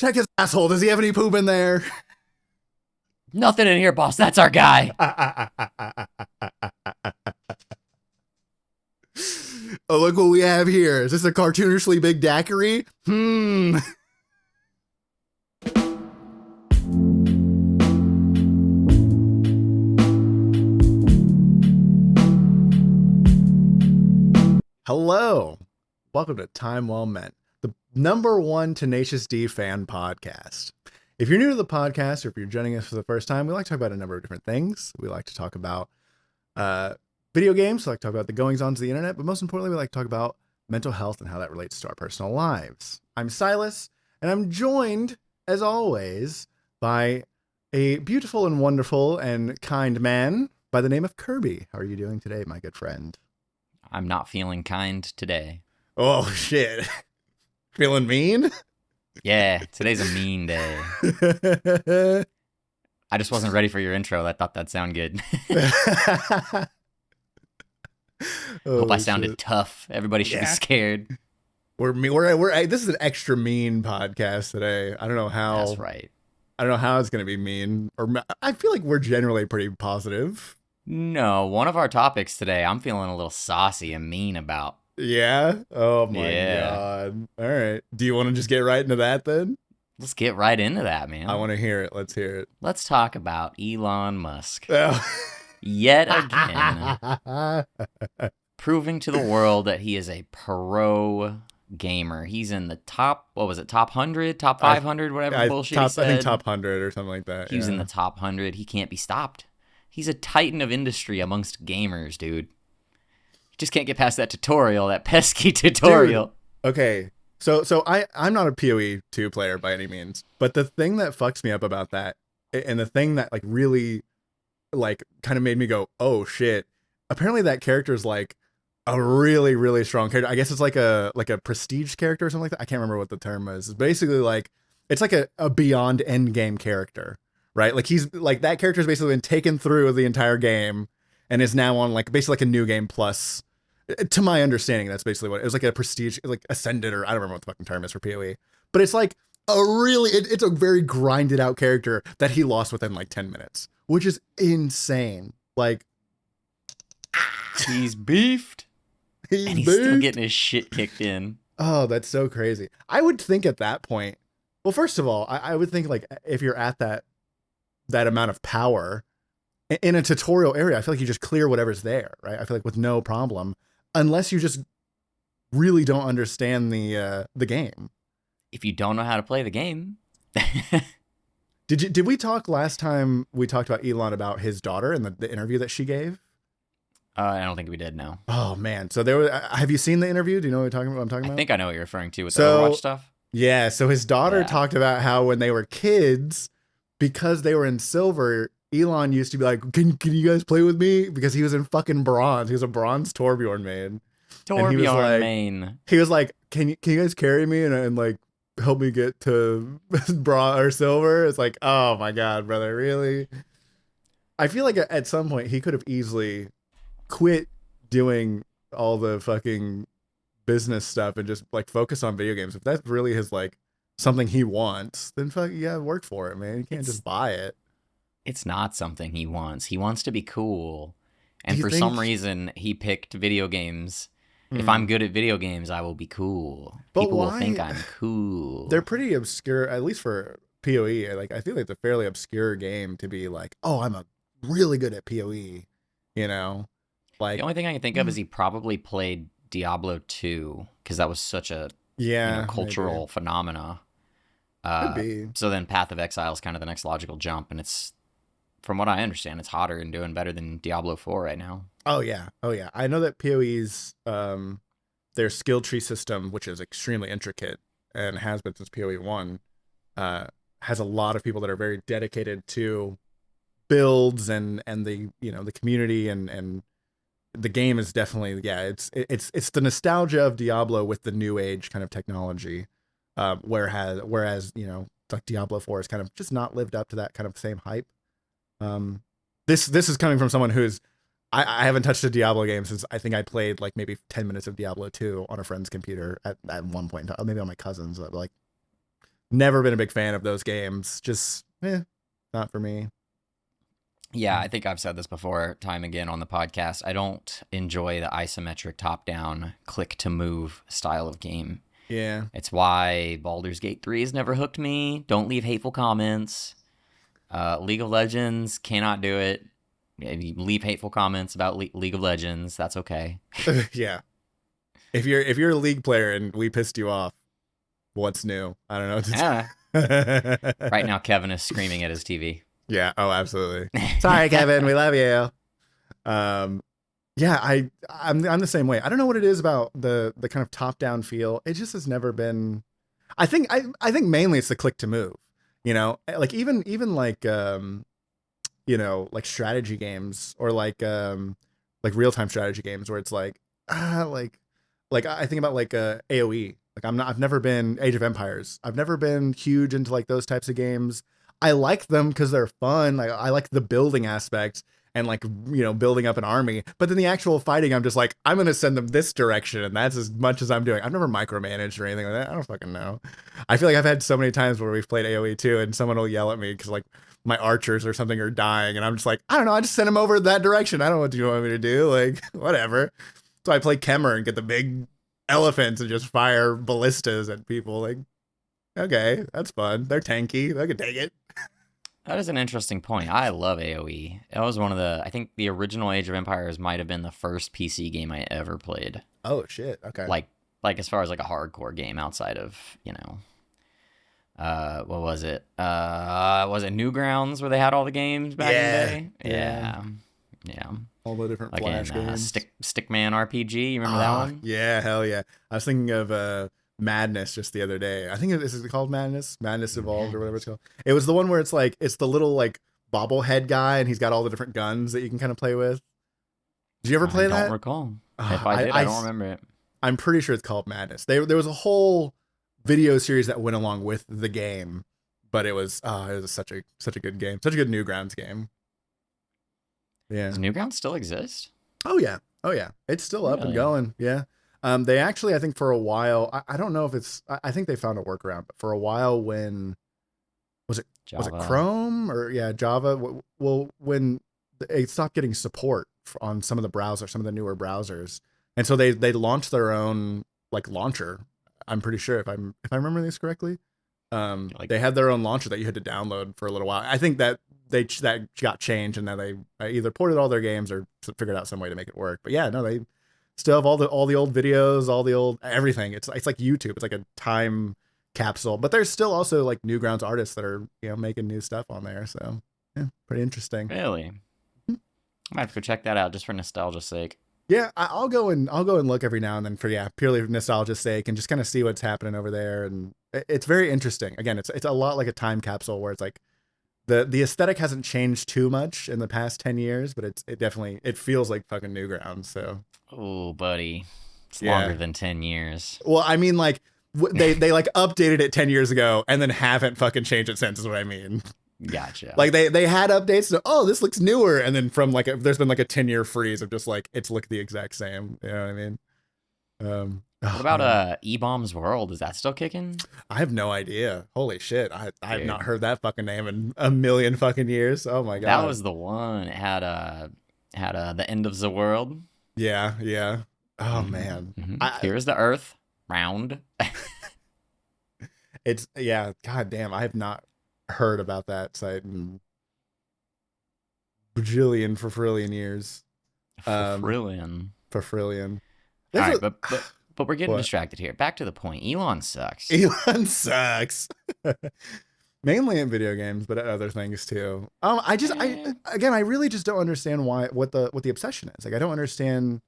Check his asshole. Does he have any poop in there? Nothing in here, boss. That's our guy. Oh, look what we have here. Is this a cartoonishly big daiquiri? Hello. Welcome to Time Well Meant, the #1 Tenacious D fan podcast. If you're new to the podcast or if you're joining us for the first time, we like to talk about a number of different things. We like to talk about video games. We like to talk about the goings-ons of the internet, but most importantly, we like to talk about mental health and how that relates to our personal lives. I'm Silas, and I'm joined, as always, by a beautiful and wonderful and kind man by the name of Kirby. How are you doing today, my good friend? I'm not feeling kind today. Oh, shit. Feeling mean? Yeah, today's a mean day. I just wasn't ready for your intro. I thought that'd sound good. Hope I sounded tough. Everybody should be scared. This is an extra mean podcast today. I don't know how. That's right. I don't know how it's going to be mean. I feel like we're generally pretty positive. No, one of our topics today, I'm feeling a little saucy and mean about. Yeah? Oh my God. All right. Do you want to just get right into that then? Let's get right into that, man. I want to hear it. Let's hear it. Let's talk about Elon Musk. Oh. Yet again, proving to the world that he is a pro gamer. He's in the top, what was it, top 100, top 500, whatever bullshit he said. I think top 100 or something like that. He was in the top 100. He can't be stopped. He's a titan of industry amongst gamers, dude. You just can't get past that tutorial, that pesky tutorial. Dude, okay, so I'm not a PoE 2 player by any means, but the thing that fucks me up about that, and the thing that like really like kind of made me go, oh shit, apparently that character is like a really, really strong character. I guess it's like a prestige character or something like that. I can't remember what the term is. It's basically like, it's like a beyond end game character. Right, like he's like that character's basically been taken through the entire game and is now on like basically like a new game plus. To my understanding, that's basically what it was, like a prestige, like ascended, or I don't remember what the fucking term is for PoE. But it's like it's a very grinded out character that he lost within like 10 minutes, which is insane. Like he's beefed, and he's still getting his shit kicked in. Oh, that's so crazy. I would think at that point. Well, first of all, I would think like if you're at that amount of power in a tutorial area, I feel like you just clear whatever's there, right? I feel like with no problem, unless you just really don't understand the game. If you don't know how to play the game. Did we talk last time we talked about Elon about his daughter and the interview that she gave? I don't think we did, no. Oh man. So there was, have you seen the interview? Do you know what I'm talking about? I think I know what you're referring to with the Overwatch stuff. Yeah. So his daughter talked about how when they were kids, because they were in silver, Elon used to be like, can you guys play with me? Because he was in fucking bronze. He was a bronze Torbjorn main. Torbjorn main. He was like, can you guys carry me and like help me get to bronze or silver? It's like, oh my God, brother, really? I feel like at some point he could have easily quit doing all the fucking business stuff and just like focus on video games. If that's really his like something he wants, then fuck yeah, work for it, man. You can't just buy it. It's not something he wants. He wants to be cool. And for some reason, he picked video games. If I'm good at video games, I will be cool. But people will think I'm cool. They're pretty obscure, at least for PoE. Like I feel like it's a fairly obscure game to be like, oh, I'm really good at PoE. You know, like the only thing I can think of is he probably played Diablo 2 because that was such a cultural phenomena. Could be. So then Path of Exile is kind of the next logical jump, and it's, from what I understand, it's hotter and doing better than Diablo 4 right now. Oh yeah. I know that PoE's their skill tree system, which is extremely intricate and has been since PoE 1, has a lot of people that are very dedicated to builds and the the community and the game is definitely it's the nostalgia of Diablo with the new age kind of technology. Whereas like Diablo 4 has kind of just not lived up to that kind of same hype. This is coming from someone who's I haven't touched a Diablo game since I think I played like maybe 10 minutes of Diablo 2 on a friend's computer at one point, maybe on my cousin's, like Never been a big fan of those games. Just, not for me. Yeah, I think I've said this before, time again on the podcast. I don't enjoy the isometric top-down click-to-move style of game. Yeah. It's why Baldur's Gate 3 has never hooked me. Don't leave hateful comments. League of Legends, cannot do it. If you leave hateful comments about League of Legends, that's okay. Yeah. If you're a League player and we pissed you off, what's new? I don't know what to tell. Right now, Kevin is screaming at his TV. Yeah. Oh, absolutely. Sorry, Kevin. We love you. Yeah, I'm the same way. I don't know what it is about the kind of top down feel. It just has never been. I think mainly it's the click to move. You know, like even like you know, like strategy games or like real time strategy games where it's like I think about like AOE. Like I've never been Age of Empires. I've never been huge into like those types of games. I like them because they're fun. Like I like the building aspect and like, you know, building up an army. But then the actual fighting, I'm just like, I'm going to send them this direction. And that's as much as I'm doing. I've never micromanaged or anything like that. I don't fucking know. I feel like I've had so many times where we've played AoE too and someone will yell at me because like my archers or something are dying. And I'm just like, I don't know. I just send them over that direction. I don't know what you want me to do. Like, whatever. So I play Kemmer and get the big elephants and just fire ballistas at people. Like, okay, that's fun. They're tanky. I can take it. That is an interesting point. I love AoE. That was one of the, I think the original Age of Empires might have been the first PC game I ever played. Oh shit. Okay. Like as far as like a hardcore game outside of, you know, what was it? Was it Newgrounds where they had all the games back in the day? Yeah. All the different like Flash games. Stickman RPG. You remember that one? Yeah, hell yeah. I was thinking of Madness just the other day. I think this is called Madness Evolved or whatever it's called. It was the one where it's like it's the little like bobblehead guy and he's got all the different guns that you can kind of play with. Did you ever play that? I don't recall. If I did, I don't remember it. I'm pretty sure it's called Madness. There was a whole video series that went along with the game, but it was such a good game, such a good Newgrounds game. Yeah. Does Newgrounds still exist? Oh yeah, it's still up and going. Yeah. They actually, I think for a while, I don't know if it's, I think they found a workaround, but for a while when, was it Chrome or Java? Well, when it stopped getting support on some of the browsers, some of the newer browsers. And so they launched their own like launcher. I'm pretty sure if I remember this correctly. They had their own launcher that you had to download for a little while. I think that that got changed and then they either ported all their games or figured out some way to make it work. But yeah, no, they still have all the old videos, all the old everything. It's like YouTube. It's like a time capsule. But there's still also like Newgrounds artists that are, you know, making new stuff on there. So yeah, pretty interesting. Really? I might have to go check that out just for nostalgia's sake. Yeah, I'll go and look every now and then for purely nostalgia's sake and just kind of see what's happening over there. And it's very interesting. Again, it's a lot like a time capsule where it's like the aesthetic hasn't changed too much in the past 10 years, but it definitely feels like fucking Newgrounds. So oh, buddy, it's longer than 10 years. Well, I mean, like they like updated it 10 years ago and then haven't fucking changed it since. Is what I mean. Gotcha. Like they had updates to, oh, this looks newer, and then from like there's been like a 10-year freeze of just like it's looked the exact same. You know what I mean? What about E-Bomb's World? Is that still kicking? I have no idea. Holy shit. I have not heard that fucking name in a million fucking years. Oh my god. That was the one. It had the end of the world. Yeah. Oh man. Mm-hmm. Here's the Earth. Round. It's god damn. I have not heard about that site in bajillion for frillion years. For frillion. All right, but we're getting distracted here. Back to the point. Elon sucks. Elon sucks. Mainly in video games, but other things too. I really just don't understand what the obsession is. Like I don't understand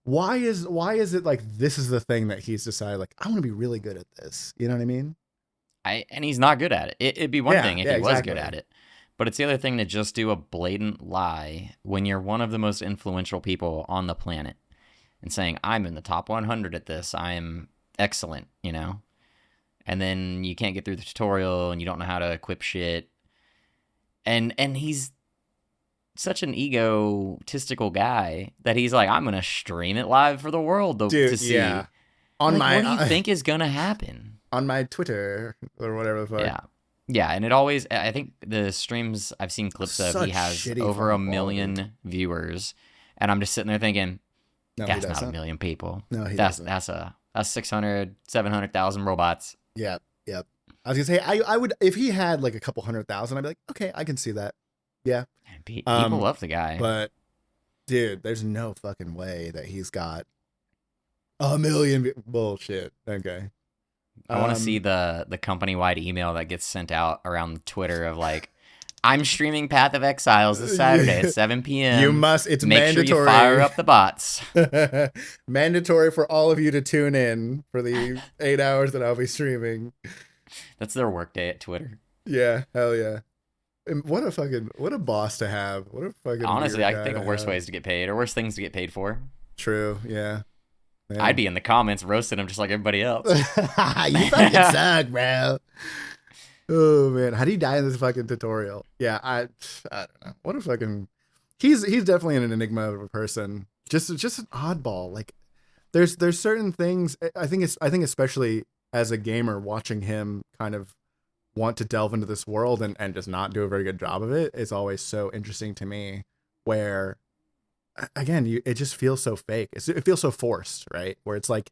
why is it like this is the thing that he's decided like I want to be really good at this. You know what I mean? And he's not good at it. It'd be one thing if he was good at it. But it's the other thing to just do a blatant lie when you're one of the most influential people on the planet and saying, I'm in the top 100 at this. I'm excellent, you know? And then you can't get through the tutorial and you don't know how to equip shit. And he's such an egotistical guy that he's like, I'm going to stream it live for the world to see. Yeah. What do you think is going to happen? on my Twitter or whatever the fuck. Yeah. Yeah, and it always, I think the streams I've seen clips of, he has over 1 million viewers, and I'm just sitting there thinking, that's not 1 million people. No, he doesn't. That's 600, 700,000 robots. Yeah, yep. I was gonna say, I would, if he had like a couple 100,000, I'd be like, okay, I can see that. Yeah. People love the guy. But, dude, there's no fucking way that he's got 1 million. Bullshit. Okay. I want to see the company-wide email that gets sent out around Twitter of like, I'm streaming Path of Exiles this Saturday at 7 p.m. You must. It's mandatory. Sure you fire up the bots. Mandatory for all of you to tune in for the 8 hours that I'll be streaming. That's their work day at Twitter. Yeah, hell yeah. And what a boss to have. What a fucking. Honestly, I can think of worse ways to get paid or worse things to get paid for. True. Yeah. Man. I'd be in the comments roasting him just like everybody else. You fucking suck, bro. Oh man, how do you die in this fucking tutorial? Yeah, I don't know. What a fucking. He's definitely an enigma of a person. Just an oddball. Like, there's certain things. I think especially as a gamer, watching him kind of want to delve into this world and just not do a very good job of it is always so interesting to me. Where, again, it just feels so fake. It feels so forced, right? Where it's like,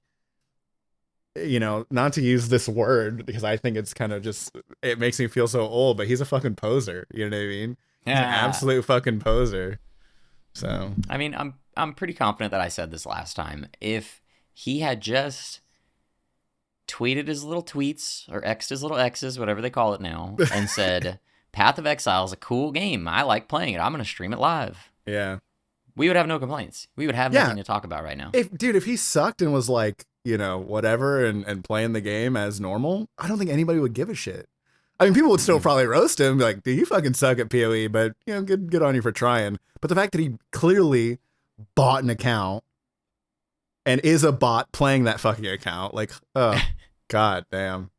you know, not to use this word because I think it's kind of just, it makes me feel so old, but he's a fucking poser. You know what I mean? He's an absolute fucking poser. So, I mean, I'm pretty confident that I said this last time. If he had just tweeted his little tweets or X'd his little X's, whatever they call it now, and said, Path of Exile is a cool game. I like playing it. I'm going to stream it live. Yeah. We would have no complaints. We would have nothing to talk about right now. If he sucked and was like, you know, whatever, and playing the game as normal, I don't think anybody would give a shit. I mean, people would still probably roast him, be like, dude, you fucking suck at PoE, but, you know, good on you for trying. But the fact that he clearly bought an account and is a bot playing that fucking account, like, oh, god damn.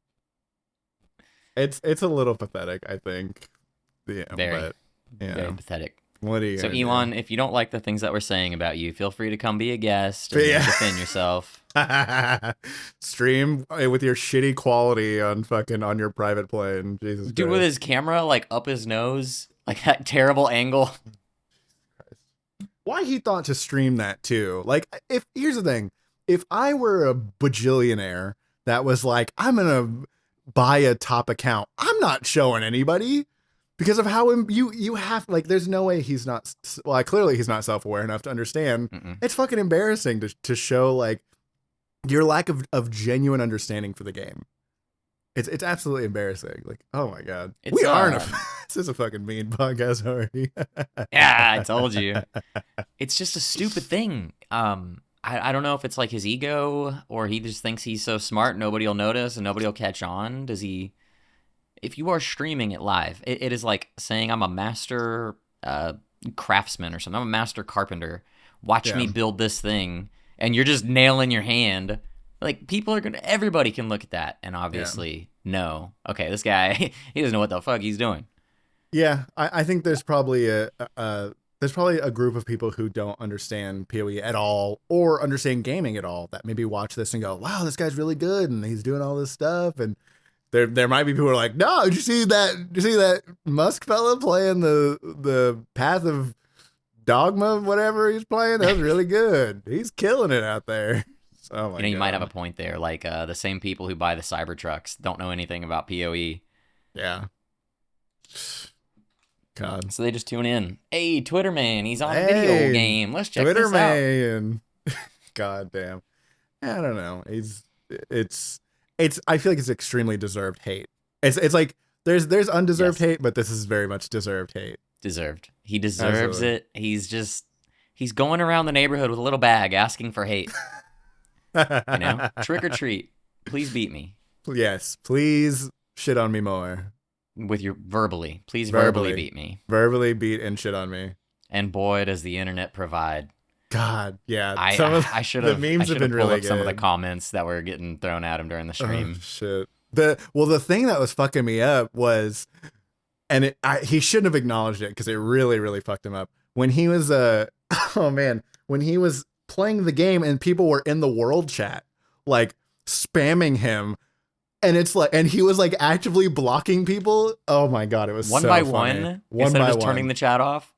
It's a little pathetic, I think. Yeah, very pathetic. What are you So Elon, if you don't like the things that we're saying about you, feel free to come be a guest and defend yourself. Stream with your shitty quality on your private plane. Jesus Dude, Christ. with his camera like up his nose, like that terrible angle. Why he thought to stream that too? Like, here's the thing: if I were a bajillionaire that was like, I'm gonna buy a top account, I'm not showing anybody. Because of how you have, like, there's no way he's not, well, clearly he's not self-aware enough to understand. It's fucking embarrassing to show, like, your lack of genuine understanding for the game. It's absolutely embarrassing. Like, oh my God. We aren't this is a fucking mean podcast already. Yeah, I told you. It's just a stupid thing. I don't know if it's like his ego or he just thinks he's so smart nobody will notice and nobody will catch on. If you are streaming it live, it is like saying I'm a master craftsman or something. I'm a master carpenter. Watch me build this thing, and you're just nailing your hand. Like, everybody can look at that and obviously know, okay, this guy, he doesn't know what the fuck he's doing. Yeah, I think there's probably a group of people who don't understand PoE at all or understand gaming at all that maybe watch this and go, wow, this guy's really good and he's doing all this stuff. And there might be people who are like, no, did you see that Musk fella playing the Path of Dogma, whatever he's playing? That was really good. He's killing it out there. Oh my God. You might have a point there. Like the same people who buy the Cybertrucks don't know anything about PoE. Yeah. God. So they just tune in. Hey, Twitter man, he's on a video game. Let's check Twitter this man. Out. God damn. I don't know. I feel like it's extremely deserved hate. It's like there's undeserved hate, but this is very much deserved hate. Deserved. He deserves it. He's going around the neighborhood with a little bag asking for hate. You know, trick or treat. Please beat me. Yes, please shit on me more. With your verbally. Please verbally beat me. Verbally beat and shit on me. And boy, does the internet provide. God, yeah. I should have. The memes have been really good. Some of the comments that were getting thrown at him during the stream. Oh, shit. The thing that was fucking me up was, and he shouldn't have acknowledged it because it really, really fucked him up. When he was when he was playing the game and people were in the world chat, like spamming him And it's like, and he was like actively blocking people. Oh my God, it was one so by funny. one instead of just turning the chat off.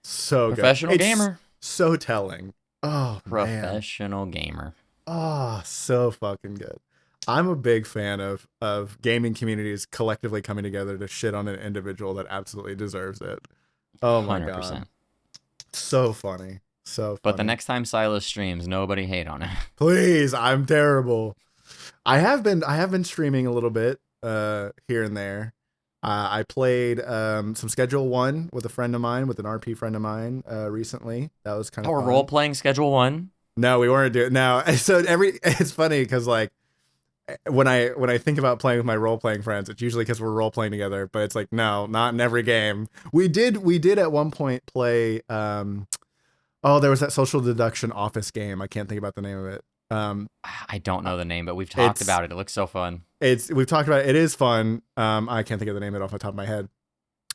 So Professional good. gamer. So telling. Oh, Professional gamer. Oh, so fucking good. I'm a big fan of gaming communities collectively coming together to shit on an individual that absolutely deserves it. Oh my 100%. God. So funny. So funny. But the next time Silas streams, nobody hate on it. Please, I'm terrible. I have been streaming a little bit here and there. I played some Schedule 1 with a friend of mine, with an RP friend of mine recently. That was kind of fun. We're role playing Schedule 1? No, we weren't doing. No, so it's funny because like when I think about playing with my role playing friends, it's usually because we're role playing together. But it's like, no, not in every game. We did at one point play. There was that social deduction office game. I can't think about the name of it. I don't know the name, but we've talked about it. It looks so fun. We've talked about it. It is fun. I can't think of the name of it off the top of my head.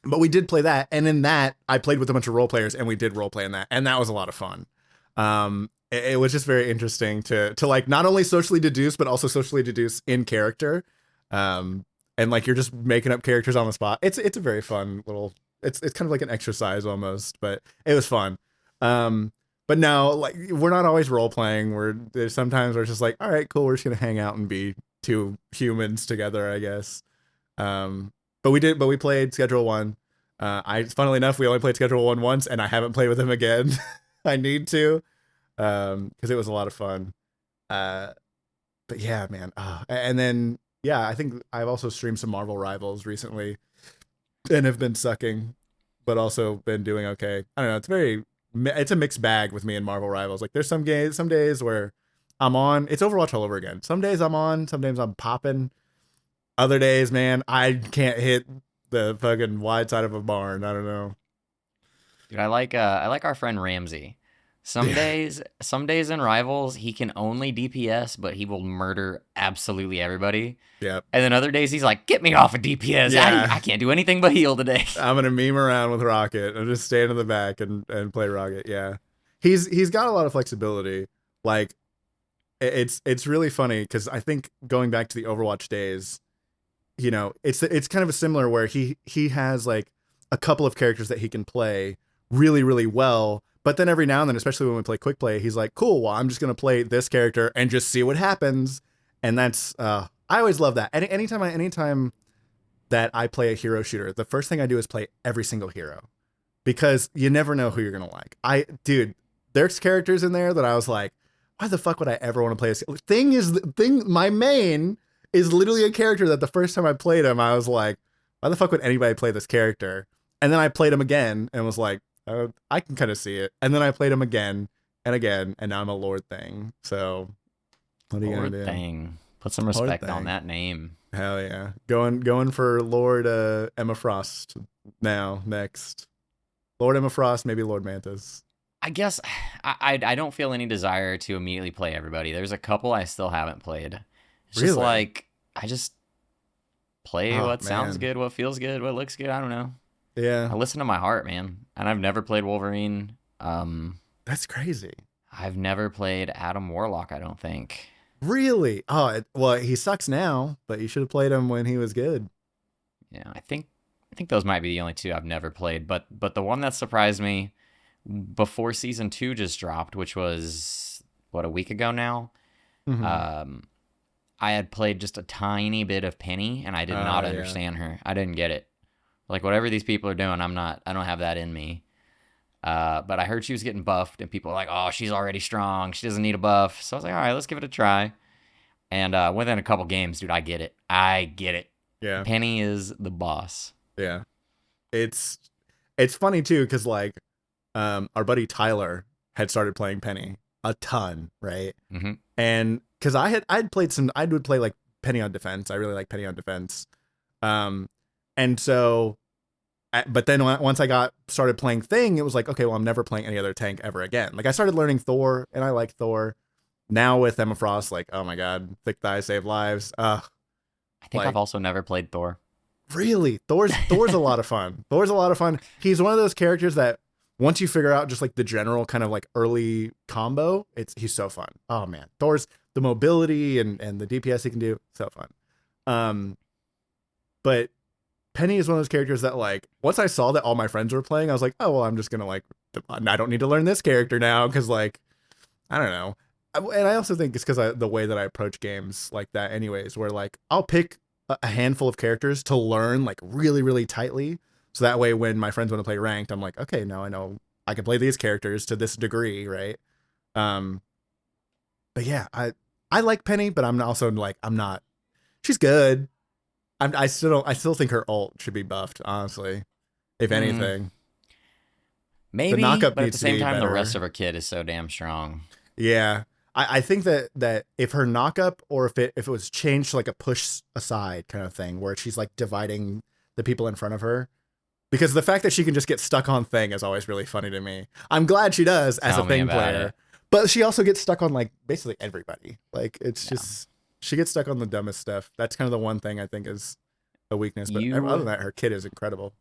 But we did play that, and in that, I played with a bunch of role players, and we did role play in that, and that was a lot of fun. It was just very interesting to like not only socially deduce, but also socially deduce in character. And like you're just making up characters on the spot. It's a very fun little. It's kind of like an exercise almost, but it was fun. But no, like we're not always role playing. There's sometimes we're just like, all right, cool. We're just gonna hang out and be two humans together, I guess. But we played Schedule 1. Funnily enough, we only played Schedule 1 once, and I haven't played with him again. I need to, because it was a lot of fun. But yeah, man. And then yeah, I think I've also streamed some Marvel Rivals recently, and have been sucking, but also been doing okay. I don't know. It's a mixed bag with me and Marvel Rivals. Like there's some days where I'm on. It's Overwatch all over again. Some days I'm on. Some days I'm popping. Other days, man, I can't hit the fucking wide side of a barn. I don't know. Dude, I like our friend Ramsey. Some days in Rivals, he can only DPS, but he will murder absolutely everybody. Yep. And then other days, he's like, get me off of DPS. Yeah. I can't do anything but heal today. I'm going to meme around with Rocket and just stand in the back and play Rocket. Yeah. He's got a lot of flexibility. Like, it's really funny because I think going back to the Overwatch days, you know, it's kind of a similar where he has like a couple of characters that he can play really, really well. But then every now and then, especially when we play quick play, he's like, cool, well, I'm just going to play this character and just see what happens. And that's, I always love that. Anytime that I play a hero shooter, the first thing I do is play every single hero because you never know who you're going to like. There's characters in there that I was like, why the fuck would I ever want to play this? My main is literally a character that the first time I played him, I was like, why the fuck would anybody play this character? And then I played him again and was like, I can kind of see it. And then I played him again and again, and now I'm a Lord Thing. So what are you gonna do? Thing. Put some respect on that name. Hell yeah. Going for Lord Emma Frost next. Lord Emma Frost, maybe Lord Mantis. I guess I don't feel any desire to immediately play everybody. There's a couple I still haven't played. It's just like I just play what sounds good, what feels good, what looks good. I don't know. Yeah. I listen to my heart, man. And I've never played Wolverine. That's crazy. I've never played Adam Warlock, I don't think. Really? Oh, well, he sucks now, but you should have played him when he was good. Yeah, I think those might be the only two I've never played. But the one that surprised me before season 2 just dropped, which was a week ago now. Mm-hmm. I had played just a tiny bit of Penny, and I did not understand her. I didn't get it. Like, whatever these people are doing, I don't have that in me. But I heard she was getting buffed, and people were like, oh, she's already strong. She doesn't need a buff. So I was like, all right, let's give it a try. And within a couple games, dude, I get it. Yeah. Penny is the boss. Yeah. It's funny, too, because, like, our buddy Tyler had started playing Penny a ton, right? Mm-hmm. And because I'd played I would play, like, Penny on defense. I really like Penny on defense. And so, but then once I started playing Thing, it was like, okay, well, I'm never playing any other tank ever again. Like I started learning Thor, and I like Thor. Now with Emma Frost, like, oh my God, thick thighs save lives. I think I've also never played Thor. Really? Thor's a lot of fun. Thor's a lot of fun. He's one of those characters that once you figure out just like the general kind of like early combo, he's so fun. Oh man, Thor's the mobility and the DPS he can do, so fun. Um, but Penny is one of those characters that like once I saw that all my friends were playing, I was like, oh well, I'm just gonna like I don't need to learn this character now because like I don't know. And I also think it's because the way that I approach games like that, anyways, where like I'll pick a handful of characters to learn like really really tightly, so that way when my friends want to play ranked, I'm like, okay, now I know I can play these characters to this degree, right? Um, but yeah, I like Penny, but I'm also like I'm not. She's good. I still don't. I still think her ult should be buffed. Honestly, if anything, the Maybe, knockup but at needs the to same be time, the better. rest of her kit is so damn strong. Yeah, I think that if her knockup or if it was changed to like a push aside kind of thing where she's like dividing the people in front of her, because the fact that she can just get stuck on thing is always really funny to me. I'm glad she does as Tell a me thing about player, it. but she also gets stuck on like basically everybody. Like it's just she gets stuck on the dumbest stuff. That's kind of the one thing I think is a weakness. But other than that, her kit is incredible.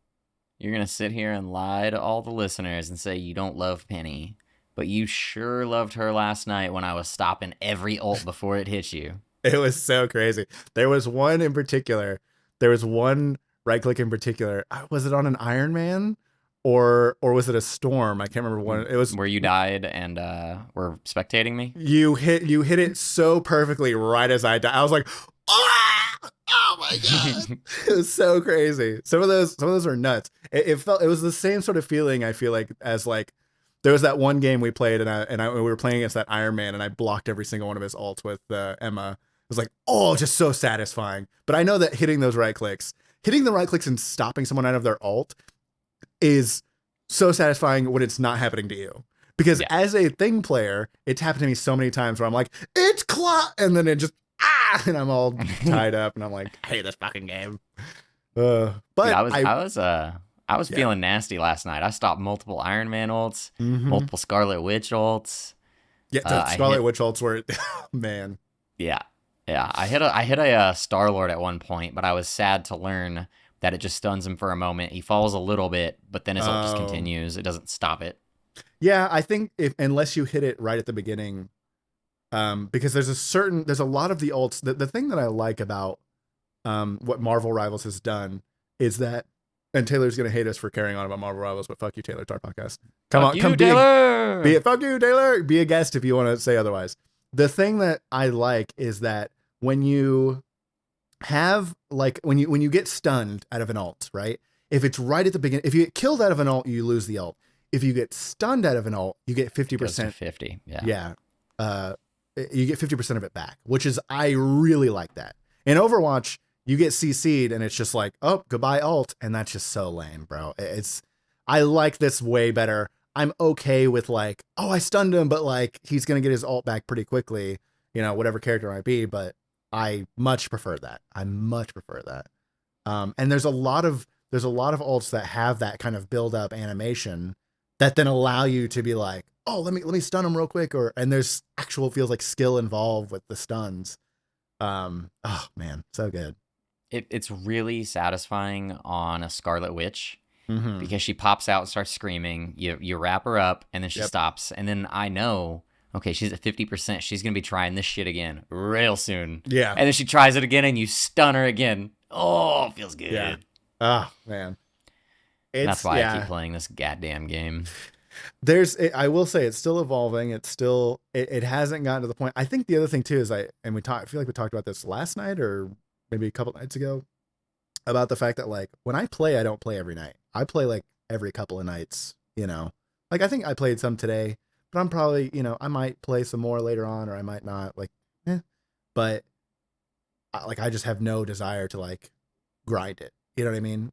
You're gonna sit here and lie to all the listeners and say you don't love Penny, but you sure loved her last night when I was stopping every ult before it hit you. It was so crazy. There was one in particular. There was one right click in particular. Was it on an Iron Man or was it a storm? I can't remember one. It was where you died and were spectating me. You hit it so perfectly right as I died. I was like, ah! Oh my god. It was so crazy. Some of those are nuts. It was the same sort of feeling I feel like as like there was that one game we played and we were playing against that Iron Man and I blocked every single one of his ults with Emma. It was like, oh, just so satisfying. But I know that hitting the right clicks and stopping someone out of their ult is so satisfying when it's not happening to you. Because as a thing player, it's happened to me so many times where I'm like, it's and then it just and I'm all tied up and I'm like, I hate this fucking game. But dude, I was feeling nasty last night. I stopped multiple Iron Man ults, multiple Scarlet Witch ults. Yeah, the Scarlet Witch ults were man. Yeah. I hit a Star Lord at one point, but I was sad to learn that it just stuns him for a moment. He falls a little bit, but then his ult just continues. It doesn't stop it. Yeah, I think unless you hit it right at the beginning, because there's a lot of the ults. The thing that I like about what Marvel Rivals has done is that, and Taylor's gonna hate us for carrying on about Marvel Rivals, but fuck you, Taylor. It's our podcast. Come Taylor. Fuck you, Taylor. Be a guest if you want to say otherwise. The thing that I like is that when you have like when you get stunned out of an ult, right? If it's right at the beginning, if you get killed out of an ult, you lose the ult. If you get stunned out of an ult, you get 50%. 50, yeah. Yeah. You get 50% of it back, which is, I really like that. In Overwatch, you get CC'd and it's just like, oh, goodbye ult. And that's just so lame, bro. I like this way better. I'm okay with like, oh, I stunned him, but like, he's going to get his ult back pretty quickly, whatever character it might be. But I much prefer that. And there's a lot of ults that have that kind of build up animation that then allow you to be like, oh, let me stun him real quick, and there's actual feels like skill involved with the stuns. Oh man, so good. It's really satisfying on a Scarlet Witch because she pops out and starts screaming. You wrap her up and then she stops, and then I know, okay, she's at 50%. She's gonna be trying this shit again real soon. Yeah, and then she tries it again, and you stun her again. Oh, feels good. Yeah. Oh man. That's why I keep playing this goddamn game. I will say it's still evolving. It's still, it hasn't gotten to the point. I think the other thing too is I feel like we talked about this last night or maybe a couple nights ago about the fact that like when I play, I don't play every night. I play like every couple of nights, like I think I played some today, but I'm probably, I might play some more later on or I might not but I just have no desire to like grind it. You know what I mean?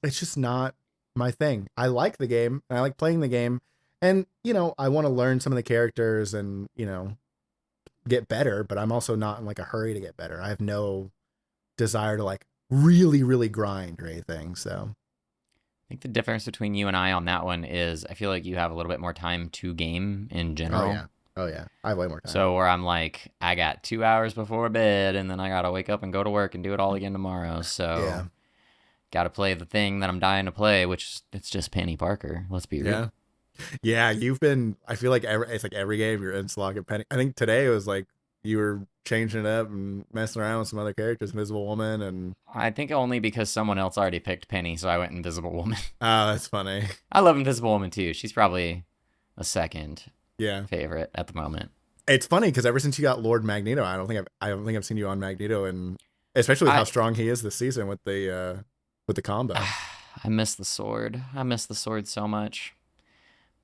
It's just not my thing. I like the game and I like playing the game and, I want to learn some of the characters and, get better, but I'm also not in like a hurry to get better. I have no desire to like really, really grind or anything. So I think the difference between you and I on that one is I feel like you have a little bit more time to game in general. Oh yeah. I have way more time. So where I'm like, I got 2 hours before bed and then I got to wake up and go to work and do it all again tomorrow. So got to play the thing that I'm dying to play, which it's just Penny Parker. Let's be real. Yeah, I feel like it's like every game you're in slog and Penny. I think today it was like you were changing it up and messing around with some other characters, Invisible Woman, and I think only because someone else already picked Penny, so I went Invisible Woman. oh, that's funny. I love Invisible Woman too. She's probably a second Yeah, favorite at the moment. it's funny because ever since you got Lord Magneto, I don't think I've seen you on Magneto, and especially with how strong he is this season with the combo. I miss the sword. I miss the sword so much.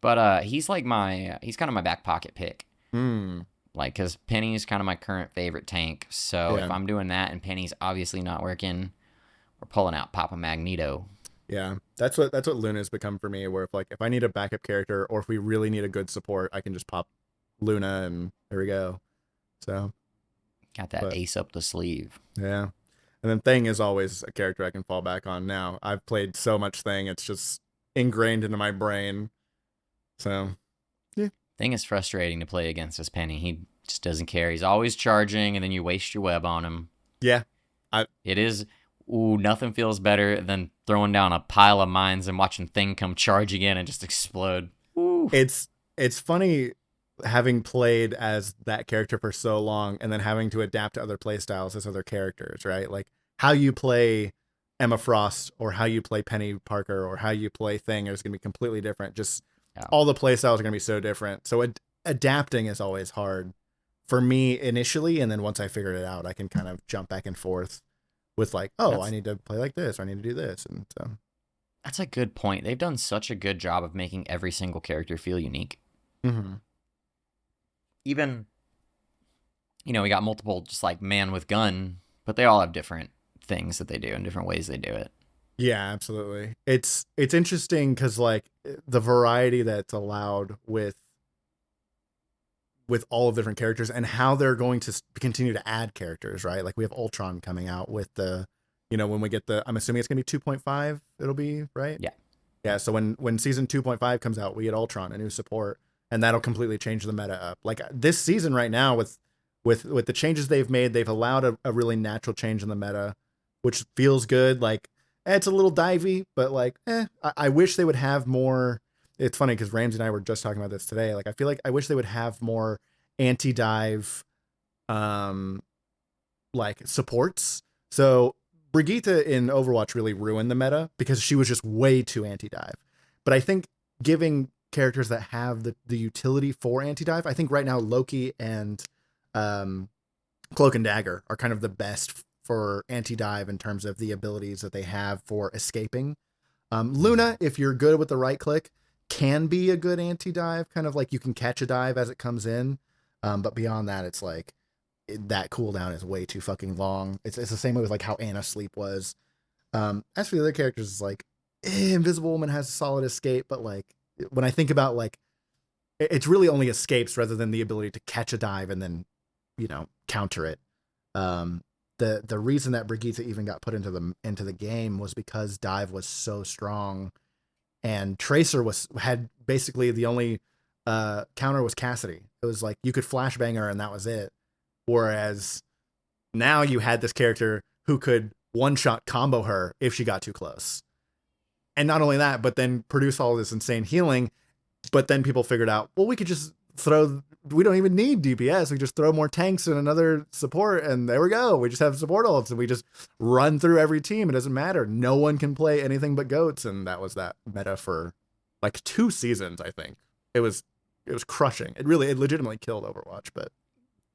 But he's kind of my back pocket pick. Like, because Penny's kind of my current favorite tank. So if I'm doing that and Penny's obviously not working, we're pulling out Papa Magneto. Yeah, that's what Luna's become for me. Where if I need a backup character or if we really need a good support, I can just pop Luna and there we go. So got that ace up the sleeve. Yeah, and then Thing is always a character I can fall back on. Now I've played so much Thing, it's just ingrained into my brain. So yeah. Thing is frustrating to play against as Penny. He just doesn't care. He's always charging, and then you waste your web on him. Yeah. It is, nothing feels better than throwing down a pile of mines and watching Thing come charging in and just explode. Ooh. It's funny having played as that character for so long and then having to adapt to other play styles as other characters, right? Like how you play Emma Frost or how you play Penny Parker or how you play Thing is going to be completely different. Just all the play styles are going to be so different. So adapting is always hard for me initially. And then once I figured it out, I can kind of jump back and forth with like, I need to play like this, or I need to do this. And so that's a good point. They've done such a good job of making every single character feel unique. Mm-hmm. Even, we got multiple just like man with gun, but they all have different things that they do and different ways they do it. Yeah, absolutely. It's interesting because like the variety that's allowed with all of different characters and how they're going to continue to add characters, right? Like we have Ultron coming out with the, when we get I'm assuming it's going to be 2.5, it'll be, right? Yeah. Yeah, so when season 2.5 comes out, we get Ultron, a new support, and that'll completely change the meta up. Like this season right now with the changes they've made, they've allowed a really natural change in the meta, which feels good. Like, it's a little divey, but like, I wish they would have more. It's funny because Ramsey and I were just talking about this today. Like, I feel like I wish they would have more anti-dive, like supports. So Brigitte in Overwatch really ruined the meta because she was just way too anti-dive. But I think giving characters that have the utility for anti-dive, I think right now Loki and Cloak and Dagger are kind of the best for anti-dive in terms of the abilities that they have for escaping. Luna, if you're good with the right click, can be a good anti-dive, kind of like you can catch a dive as it comes in. But beyond that, it's like that cooldown is way too fucking long. It's the same way with like how Anna Sleep was. As for the other characters, it's like Invisible Woman has a solid escape, but like when I think about like it's really only escapes rather than the ability to catch a dive and then counter it. The reason that Brigitte even got put into the game was because dive was so strong, and Tracer had basically the only counter was Cassidy. It was like you could flashbang her and that was it. Whereas now you had this character who could one-shot combo her if she got too close. And not only that, but then produce all this insane healing. But then people figured out, well, we could just we don't even need DPS. We just throw more tanks and another support, and there we go. We just have support ults, and we just run through every team. It doesn't matter. No one can play anything but goats, and that was that meta for like 2 seasons, I think. It was crushing. It legitimately killed Overwatch. But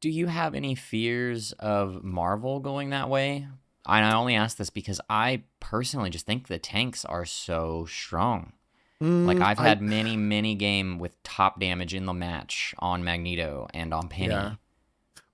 do you have any fears of Marvel going that way? I only ask this because I personally just think the tanks are so strong. Like I've had many game with top damage in the match on Magneto and on Penny. Yeah.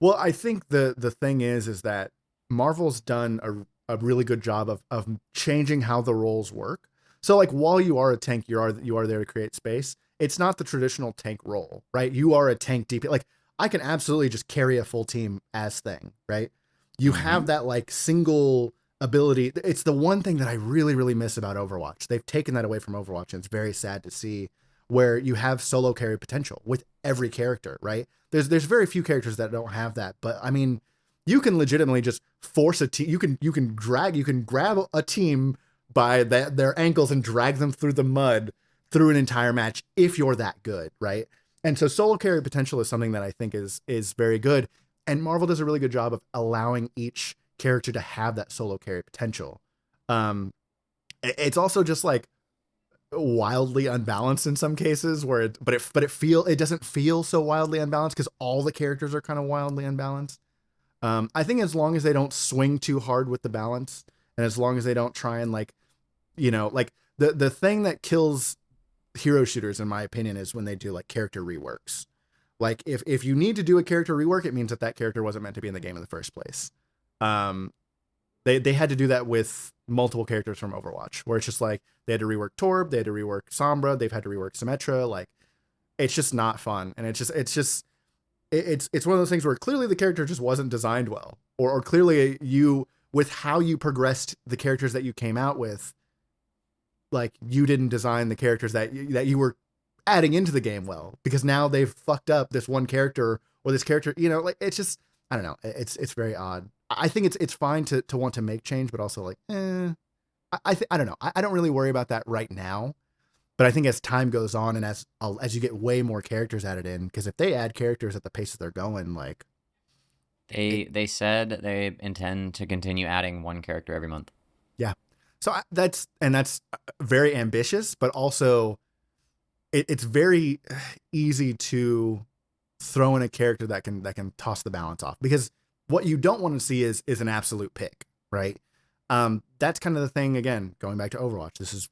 Well, I think the thing is that Marvel's done a really good job of changing how the roles work. So like while you are a tank, you are there to create space. It's not the traditional tank role, right? You are a tank DP. Like I can absolutely just carry a full team as Thing, right? You have that like single ability. It's the one thing that I really, really miss about Overwatch. They've taken that away from Overwatch, and it's very sad to see, where you have solo carry potential with every character, right? There's very few characters that don't have that, but I mean, you can legitimately just force a team. You can grab a team by their ankles and drag them through the mud through an entire match if you're that good, right? And so solo carry potential is something that I think is very good. and Marvel does a really good job of allowing each character to have that solo carry potential. It's also just like wildly unbalanced in some cases where it doesn't feel so wildly unbalanced because all the characters are kind of wildly unbalanced. I think as long as they don't swing too hard with the balance, and as long as they don't try and like, like the thing that kills hero shooters, in my opinion, is when they do like character reworks. Like if you need to do a character rework, it means that character wasn't meant to be in the game in the first place. They had to do that with multiple characters from Overwatch, where it's just like they had to rework Torb, they had to rework Sombra, they've had to rework Symmetra. Like it's just not fun, and it's one of those things where clearly the character just wasn't designed well, or clearly with how you progressed the characters that you came out with, like you didn't design the characters that you were adding into the game well, because now they've fucked up this one character or this character, like it's just, I don't know. It's very odd. I think it's fine to want to make change, but also like, I don't know. I don't really worry about that right now, but I think as time goes on and as you get way more characters added in, because if they add characters at the pace that they're going, like they said they intend to continue adding one character every month. Yeah. So that's very ambitious, but also it's very easy to throw in a character that can toss the balance off, because what you don't want to see is an absolute pick, right? That's kind of the thing. Again, going back to Overwatch, this is,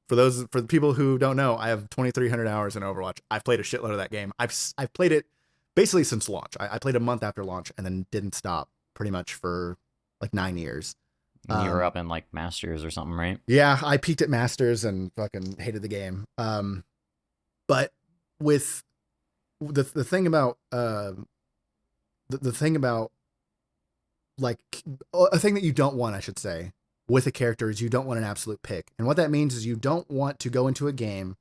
for the people who don't know, I have 2,300 hours in Overwatch. I've played a shitload of that game. I've played it basically since launch. I played a month after launch and then didn't stop pretty much for like 9 years. You were up in like Masters or something, right? Yeah, I peaked at Masters and fucking hated the game. But with the thing about the thing about like a thing that you don't want, I should say, with a character is you don't want an absolute pick. And what that means is you don't want to go into a game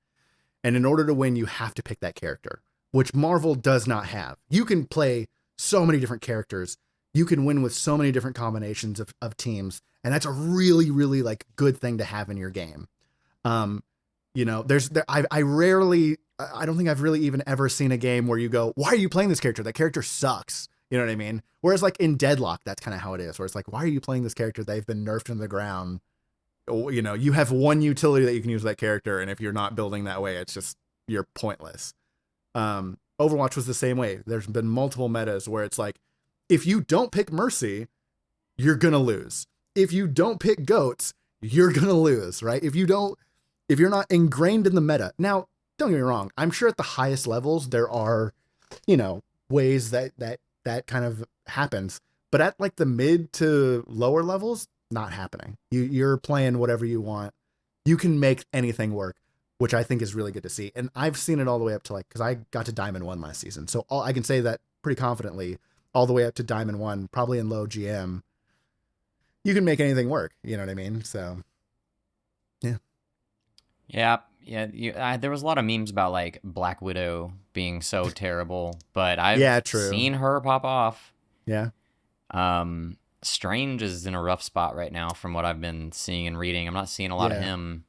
and in order to win, you have to pick that character, which Marvel does not have. You can play so many different characters. You can win with so many different combinations of teams. And that's a really, really like good thing to have in your game. I don't think I've really even ever seen a game where you go, why are you playing this character? That character sucks. You know what I mean? Whereas like in Deadlock, that's kind of how it is, where it's like, why are you playing this character? They've been nerfed into the ground. You have one utility that you can use with that character. And if you're not building that way, it's just, you're pointless. Overwatch was the same way. There's been multiple metas where it's like, if you don't pick Mercy, you're going to lose. If you don't pick Goats, you're going to lose, right? If you're not ingrained in the meta. Now, don't get me wrong. I'm sure at the highest levels, there are, ways that kind of happens, but at like the mid to lower levels, not happening. You're playing whatever you want. You can make anything work, which I think is really good to see. And I've seen it all the way up to like, cause I got to Diamond 1 last season. So I can say that pretty confidently, all the way up to Diamond 1, probably in low GM, you can make anything work. You know what I mean? So yeah. Yeah. There was a lot of memes about like Black Widow being so terrible, but I've seen her pop off. Yeah. Strange is in a rough spot right now from what I've been seeing and reading. I'm not seeing a lot of him.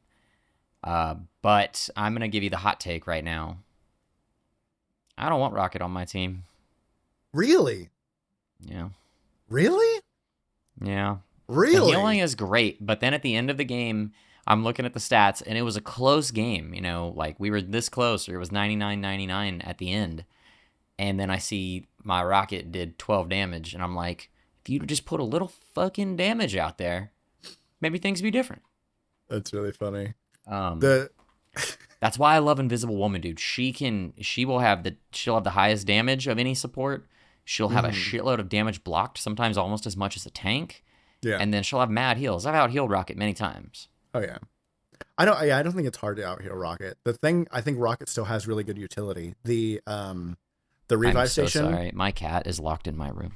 But I'm going to give you the hot take right now. I don't want Rocket on my team. Really? Yeah. Really? Yeah. Really? The healing is great, but then at the end of the game, I'm looking at the stats, and it was a close game. Like we were this close, or it was 99-99 at the end. And then I see my Rocket did 12 damage, and I'm like, if you just put a little fucking damage out there, maybe things would be different. That's really funny. That's why I love Invisible Woman, dude. She'll have the highest damage of any support. She'll have a shitload of damage blocked, sometimes almost as much as a tank. Yeah. And then she'll have mad heals. I've out-healed Rocket many times. Oh yeah. I don't think it's hard to out-heal Rocket. The thing, I think Rocket still has really good utility. The revive station. I'm so sorry. My cat is locked in my room.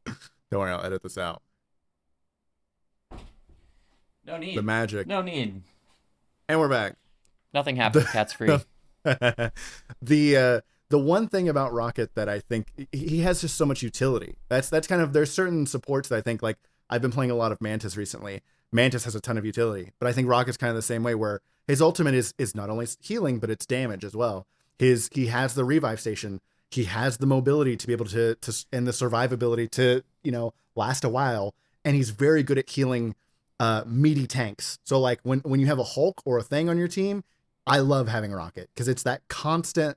Don't worry, I'll edit this out. No need. The magic. No need. And we're back. Nothing happened. Cat's free. The one thing about Rocket that I think he has just so much utility. That's kind of, there's certain supports that I think, like I've been playing a lot of Mantis recently. Mantis has a ton of utility, but I think Rocket's kind of the same way, where his ultimate is not only healing, but it's damage as well. He has the revive station. he has the mobility to be able to and the survivability to, last a while. And he's very good at healing meaty tanks. So like when you have a Hulk or a thing on your team, I love having Rocket because it's that constant.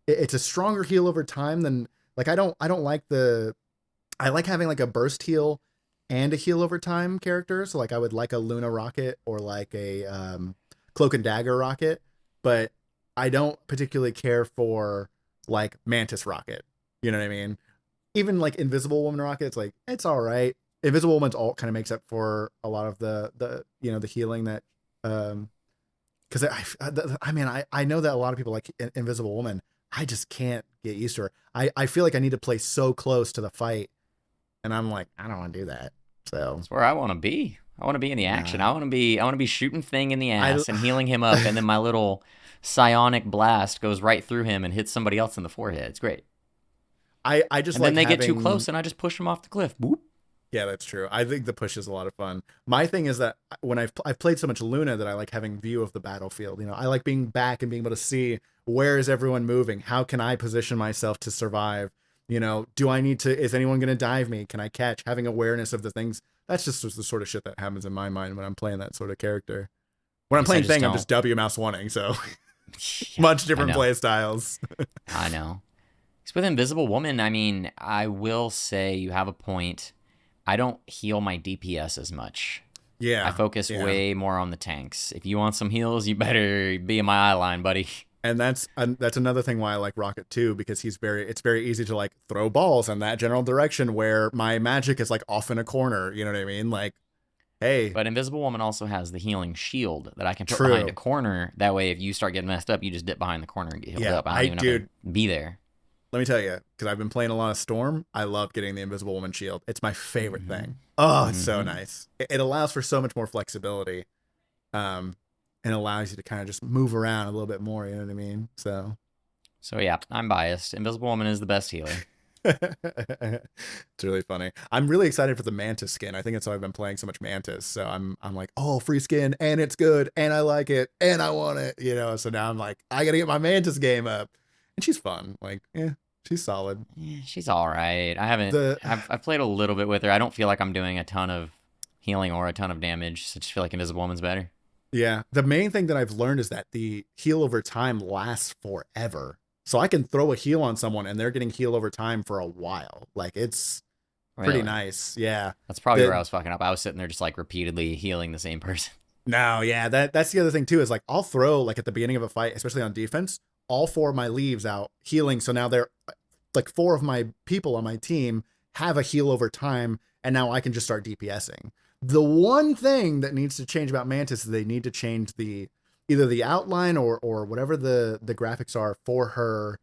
It's a stronger heal over time than like I don't like I like having like a burst heal and a heal over time character. So like I would like a Luna Rocket or like a Cloak and Dagger Rocket, but I don't particularly care for like Mantis Rocket. You know what I mean? Even like Invisible Woman Rocket, it's like it's all right. Invisible Woman's ult kind of makes up for a lot of the healing that because I know that a lot of people like Invisible Woman. I just can't get used to her. I feel like I need to play so close to the fight, and I'm like, I don't want to do that. So that's where I want to be. I want to be in the action. I want to be shooting Thing in the ass and healing him up, and then my little psionic blast goes right through him and hits somebody else in the forehead. It's great. I just and like then they get too close, and I just push them off the cliff. Boop. Yeah, that's true. I think the push is a lot of fun. My thing is that when I've played so much Luna that I like having view of the battlefield. I like being back and being able to see where is everyone moving? How can I position myself to survive? Do I need to, is anyone going to dive me? Can I catch? Having awareness of the things. That's just the sort of shit that happens in my mind when I'm playing that sort of character. When I'm playing Thing, I'm just W mouse wanting. So much different play styles. I know. Because with Invisible Woman, I mean, I will say you have a point. I don't heal my DPS as much. Yeah. I focus way more on the tanks. If you want some heals, you better be in my eye line, buddy. And that's another thing why I like Rocket too, because it's very easy to like throw balls in that general direction where my magic is like off in a corner. You know what I mean? Like, hey. But Invisible Woman also has the healing shield that I can put behind a corner. That way, if you start getting messed up, you just dip behind the corner and get healed up. I don't even have to be there. Let me tell you, because I've been playing a lot of Storm, I love getting the Invisible Woman shield. It's my favorite thing. Oh, it's so nice. It allows for so much more flexibility, and allows you to kind of just move around a little bit more. You know what I mean? So yeah, I'm biased. Invisible Woman is the best healer. It's really funny. I'm really excited for the Mantis skin. I think that's why I've been playing so much Mantis. So I'm like, oh, free skin, and it's good, and I like it, and I want it. So now I'm like, I gotta get my Mantis game up. And she's fun. Like, she's solid. Yeah, she's all right. I've played a little bit with her. I don't feel like I'm doing a ton of healing or a ton of damage. So I just feel like Invisible Woman's better. Yeah. The main thing that I've learned is that the heal over time lasts forever. So I can throw a heal on someone and they're getting heal over time for a while. Like, it's pretty nice. Yeah. That's probably where I was fucking up. I was sitting there just like repeatedly healing the same person. No, yeah. That's the other thing too, is like I'll throw like at the beginning of a fight, especially on defense, all 4 of my leaves out healing. So now they're like 4 of my people on my team have a heal over time. And now I can just start DPSing. The one thing that needs to change about Mantis is they need to change either the outline or whatever the graphics are for her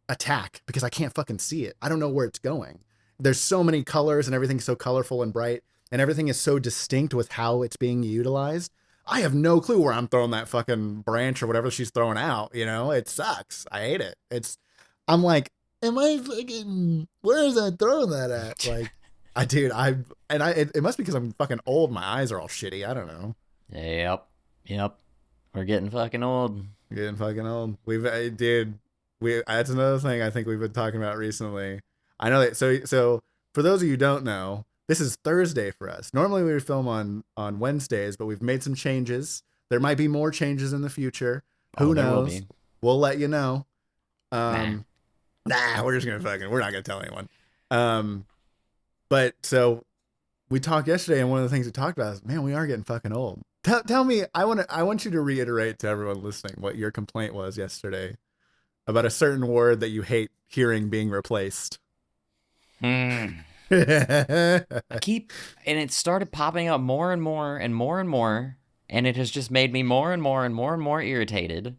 attack, because I can't fucking see it. I don't know where it's going. There's so many colors and everything's so colorful and bright and everything is so distinct with how it's being utilized. I have no clue where I'm throwing that fucking branch or whatever she's throwing out. It sucks. I hate it. I'm like, am I fucking, where is I throwing that at? Like, it must be because I'm fucking old. My eyes are all shitty. I don't know. Yep. We're getting fucking old. That's another thing I think we've been talking about recently. I know that. So for those of you who don't know, this is Thursday for us. Normally we would film on Wednesdays, but we've made some changes. There might be more changes in the future. Who knows? We'll let you know. We're just we're not gonna tell anyone. But so we talked yesterday, and one of the things we talked about is, man, we are getting fucking old. Tell me, I want you to reiterate to everyone listening what your complaint was yesterday about a certain word that you hate hearing being replaced. And it started popping up more and more and more and more, and it has just made me more and more and more and more irritated.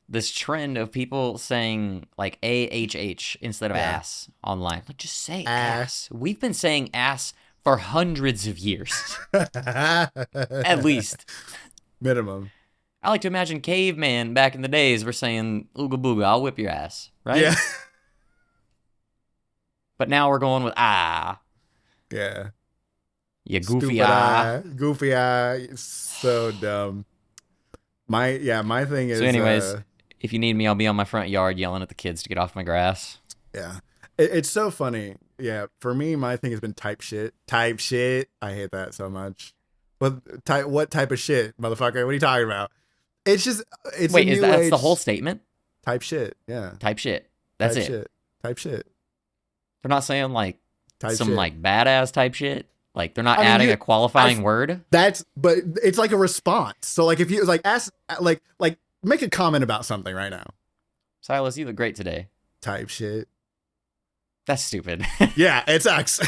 This trend of people saying like AHH instead of ass online. Like, just say ass. We've been saying ass for hundreds of years. At least. Minimum. I like to imagine caveman back in the days were saying, ooga booga, I'll whip your ass. Right? Yeah. But now we're going with ah. Yeah. You goofy eye. Goofy eye. So dumb. My thing is. So anyways, if you need me, I'll be on my front yard yelling at the kids to get off my grass. Yeah. It's so funny. Yeah. For me, my thing has been type shit. Type shit. I hate that so much. What type of shit, motherfucker? What are you talking about? It's just, it's a Wait, is new that's the age whole statement? type shit. Yeah. Type shit. That's Type it. shit. Type shit. They're not saying like Type some shit. like badass type shit. Like they're not I mean, adding a qualifying I've, word. but it's like a response. So like if you like ask, like make a comment about something right now. Silas, you look great today. Type shit. That's stupid. Yeah, it sucks.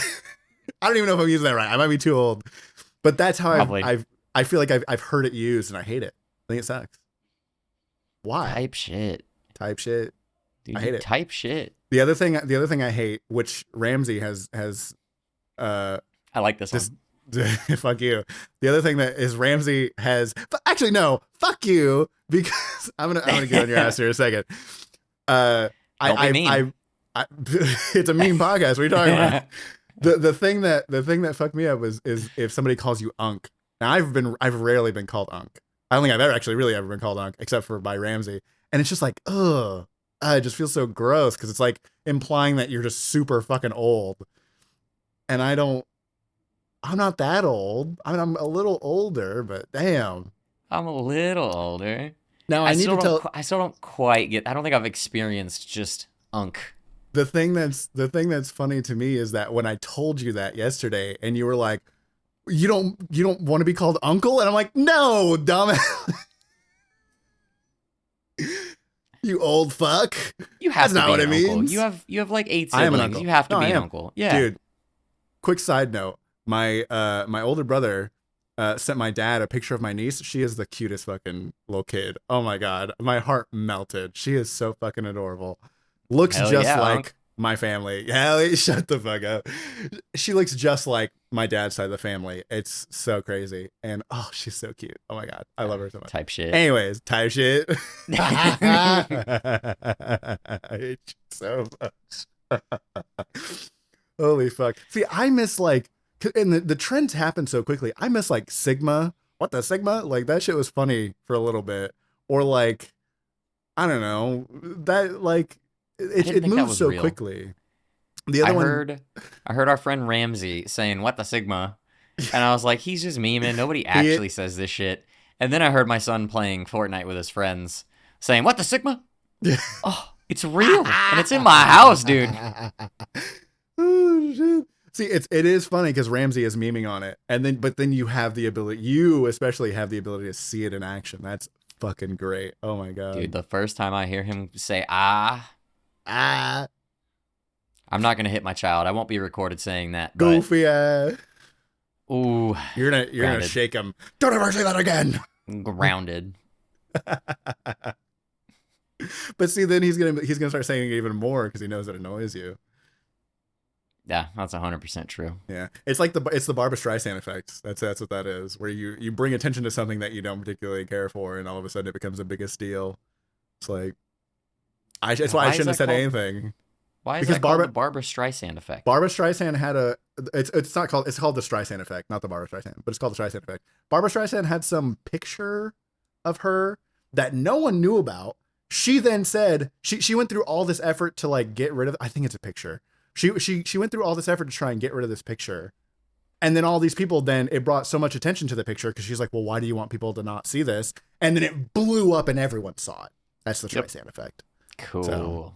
I don't even know if I'm using that right. I might be too old, but that's how I feel like I've heard it used and I hate it. I think it sucks. Why? Type shit. Type shit. Dude, I hate it. Type shit. The other thing I hate, which Ramsey has I like this one. fuck you. The other thing that is Ramsey has, but actually no, fuck you, because I'm gonna get on your ass here in a second. Don't be mean. It's a mean podcast. What are you talking about? The thing that fucked me up is if somebody calls you Unk. Now I've rarely been called Unk. I don't think I've ever been called Unk except for by Ramsey, and it's just like ugh. It just feels so gross because it's like implying that you're just super fucking old, and I'm not that old. I mean, I'm a little older, but damn. I'm a little older. Now I still don't quite get. I don't think I've experienced just Unk. The thing that's funny to me is that when I told you that yesterday, and you were like, "You don't want to be called Uncle," and I'm like, "No, dumbass." You old fuck. You have That's to not be what an it uncle. means. You have like 8 I am an siblings. uncle. You have to No, be I an am. uncle. Yeah. Dude, quick side note. My older brother sent my dad a picture of my niece. She is the cutest fucking little kid. Oh my god. My heart melted. She is so fucking adorable. Looks Hell just yeah, like Unc. my family. Yeah, shut the fuck up. She looks just like my dad's side of the family. It's so crazy. And oh, she's so cute. Oh my god. I love her so much. Type shit. Anyways, type shit. I hate you so much. Holy fuck. See, I miss like, and the trends happen so quickly. I miss like Sigma. What the Sigma? Like that shit was funny for a little bit. Or like, I don't know, that like it moves so real. Quickly. The other I heard our friend Ramsey saying "What the Sigma," and I was like, he's just memeing. Nobody actually says this shit. And then I heard my son playing Fortnite with his friends saying "What the Sigma." Oh, it's real, and it's in my house, dude. Oh shit. See, it is funny because Ramsey is memeing on it, but then you have the ability, you especially have the ability to see it in action. That's fucking great. Oh my god, dude! The first time I hear him say "ah," I'm not gonna hit my child. I won't be recorded saying that. Goofy. Ooh, you're gonna shake him. Don't ever say that again. Grounded. But see, then he's gonna start saying it even more because he knows it annoys you. Yeah, that's 100% true. Yeah, it's like the Barbra Streisand effect. That's what that is, where you bring attention to something that you don't particularly care for, and all of a sudden it becomes the biggest deal. It's like, that's why I shouldn't have said anything. Why is that called the Barbra Streisand effect? Barbra Streisand had it's called the Streisand effect, not the Barbra Streisand, but it's called the Streisand effect. Barbra Streisand had some picture of her that no one knew about. She then said she went through all this effort to like get rid of. I think it's a picture. She went through all this effort to try and get rid of this picture. And then all these people, then it brought so much attention to the picture because she's like, well, why do you want people to not see this? And then it blew up and everyone saw it. That's the Streisand effect. Cool. So,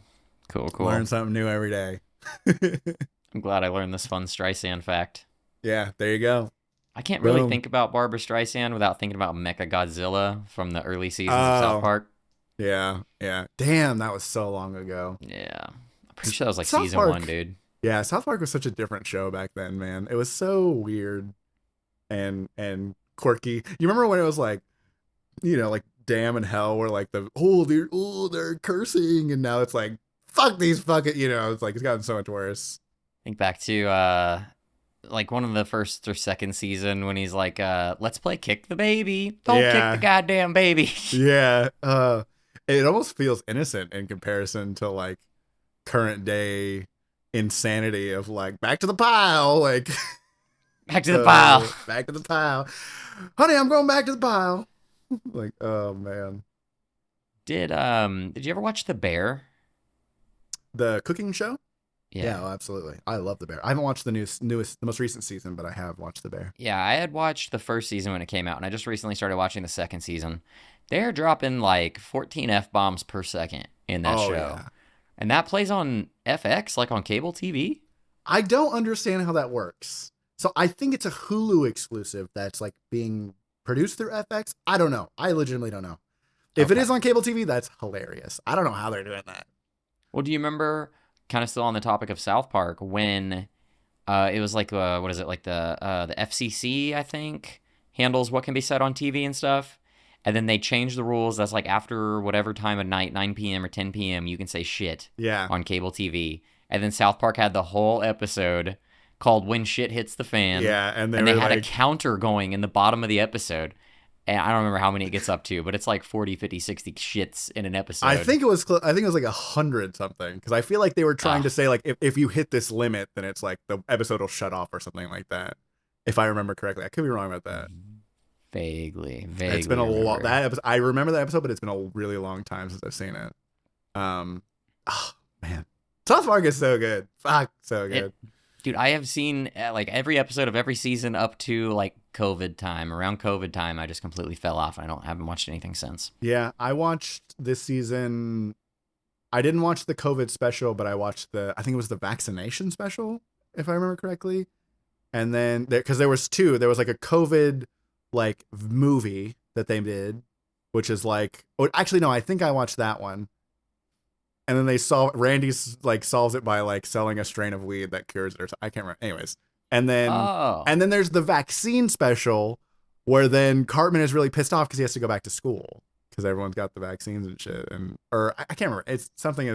cool. Learn something new every day. I'm glad I learned this fun Streisand fact. Yeah, there you go. I can't really think about Barbra Streisand without thinking about Mechagodzilla from the early seasons of South Park. Yeah. Damn, that was so long ago. Yeah. Pretty sure that was like season 1, dude. Yeah, South Park was such a different show back then, man. It was so weird and quirky. You remember when it was like, like damn and hell were like they're cursing, and now it's like fuck these fucking, it's like it's gotten so much worse. Think back to like one of the first or second season when he's like, let's play kick the baby. Don't kick the goddamn baby. Yeah. It almost feels innocent in comparison to like current day insanity of like back to the pile, like back to the pile, honey, I'm going back to the pile. Like, oh man. Did you ever watch The Bear? the cooking show. Yeah. Oh, absolutely. I love The Bear. I haven't watched the the most recent season, but I have watched The Bear. Yeah, I had watched the first season when it came out, and I just recently started watching the second season. They're dropping like 14 F-bombs per second in that Oh show. yeah. And that plays on FX, like on cable TV? I don't understand how that works. So I think it's a Hulu exclusive that's like being produced through FX. I don't know. I legitimately don't know. If it Okay. is on cable TV, that's hilarious. I don't know how they're doing that. Well, do you remember, kind of still on the topic of South Park, when it was like, what is it, like the FCC, I think, handles what can be said on TV and stuff? And then they changed the rules. That's like after whatever time of night, 9 p.m. or 10 p.m., you can say shit Yeah. on cable TV. And then South Park had the whole episode called When Shit Hits the Fan. Yeah, and they had like a counter going in the bottom of the episode. And I don't remember how many it gets up to, but it's like 40, 50, 60 shits in an episode. I think it was like 100 something, because I feel like they were trying to say like if you hit this limit, then it's like the episode will shut off or something like that. If I remember correctly, I could be wrong about that. Vaguely. It's been a lot. I remember that episode, but it's been a really long time since I've seen it. Oh man, South Park is so good. Fuck, so good. Dude, I have seen like every episode of every season up to like COVID time. Around COVID time, I just completely fell off. Haven't watched anything since. Yeah, I watched this season. I didn't watch the COVID special, but I watched I think it was the vaccination special, if I remember correctly. And then because there was two, there was like a COVID like movie that they did, which is like, oh, actually no, I think I watched that one. And then Randy's like solves it by like selling a strain of weed that cures it, or I can't remember. Anyways, and then there's the vaccine special, where then Cartman is really pissed off because he has to go back to school because everyone's got the vaccines and shit. Or I can't remember. It's something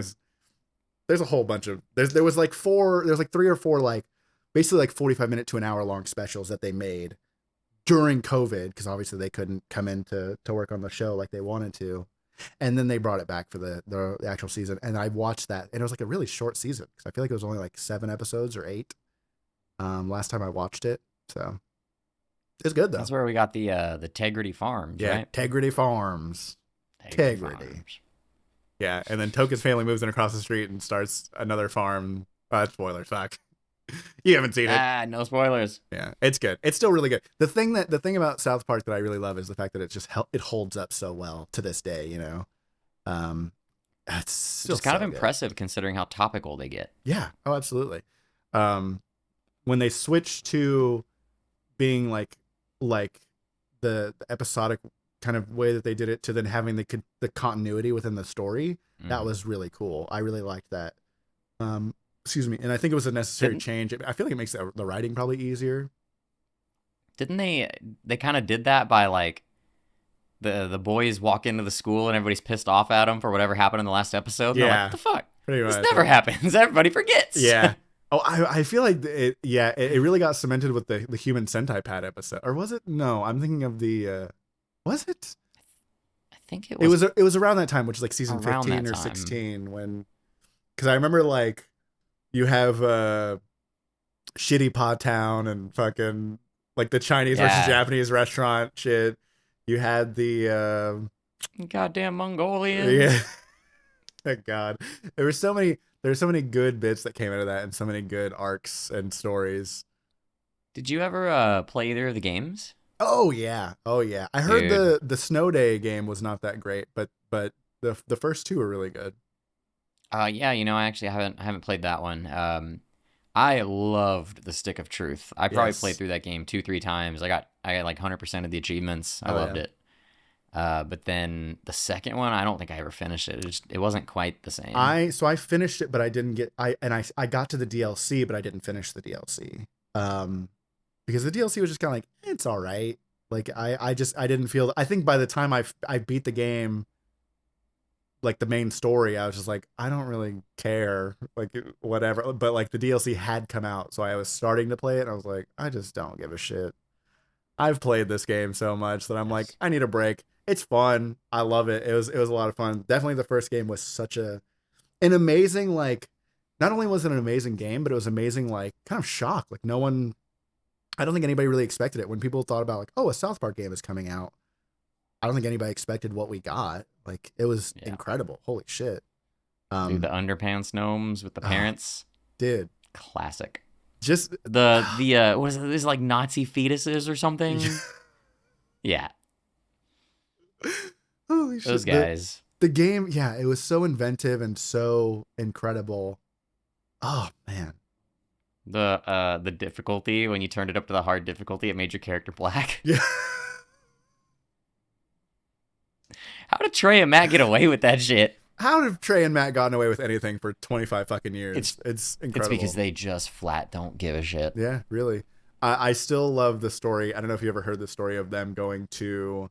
there's a whole bunch of there was like 3 or 4 like basically like 45-minute to an hour long specials that they made during COVID, because obviously they couldn't come in to work on the show like they wanted to. And then they brought it back for the actual season. And I watched that, and it was like a really short season, because I feel like it was only like 7 episodes or 8 last time I watched it. So it's good though. That's where we got the Tegrity Farms, right? Tegrity Farms. Tegrity. Yeah, and then Toka's family moves in across the street and starts another farm. Spoilers, fuck. You haven't seen it. No spoilers. Yeah, it's good. It's still really good. The thing about South Park that I really love is the fact that it holds up so well to this day. You know, it's still just kind of good. Impressive considering how topical they get. Yeah. Oh, absolutely. When they switch to being like the episodic kind of way that they did it, to then having the continuity within the story, that was really cool. I really liked that. Excuse me. And I think it was a necessary change. I feel like it makes the writing probably easier. Didn't they kind of did that by like the boys walk into the school and everybody's pissed off at them for whatever happened in the last episode? Yeah. Like, what the fuck? Pretty much. This never happens. Everybody forgets. Yeah. Oh, I feel like it really got cemented with the human centipede episode. Or was it? No, I'm thinking of the, was it? I think it was. It was around that time, which is like season 15 or 16, because I remember like, you have shitty Pod Town and fucking like the Chinese versus Japanese restaurant shit. You had the goddamn Mongolians. Yeah. God. There's so many good bits that came out of that, and so many good arcs and stories. Did you ever play either of the games? Oh yeah. I heard the Snow Day game was not that great, but the first 2 are really good. Yeah, I actually haven't played that one. I loved the Stick of Truth. I probably played through that game 2-3 times. I got like 100% of the achievements. I loved it. But then the second one, I don't think I ever finished it. It wasn't quite the same. So I finished it, but I didn't get I got to the DLC, but I didn't finish the DLC. Because the DLC was just kind of like, it's all right. Like I didn't feel. I think by the time I beat the game, like the main story, I was just like, I don't really care, like whatever. But like the DLC had come out, so I was starting to play it, and I was like, I just don't give a shit. I've played this game so much that I'm like, I need a break. It's fun. I love it. It was a lot of fun. Definitely the first game was such an amazing, like, not only was it an amazing game, but it was amazing, like, kind of shock. Like I don't think anybody really expected it. When people thought about like, oh, a South Park game is coming out, I don't think anybody expected what we got. Like, it was incredible. Holy shit. Dude, the underpants gnomes with the parents. Dude. Classic. Just the what is it? These like Nazi fetuses or something? Yeah. Holy shit. Those guys. The game, yeah, it was so inventive and so incredible. Oh man. The difficulty, when you turned it up to the hard difficulty, it made your character black. Yeah. How did Trey and Matt get away with that shit? How have Trey and Matt gotten away with anything for 25 fucking years? It's incredible. It's because they just flat don't give a shit. Yeah, really. I still love the story. I don't know if you ever heard the story of them going to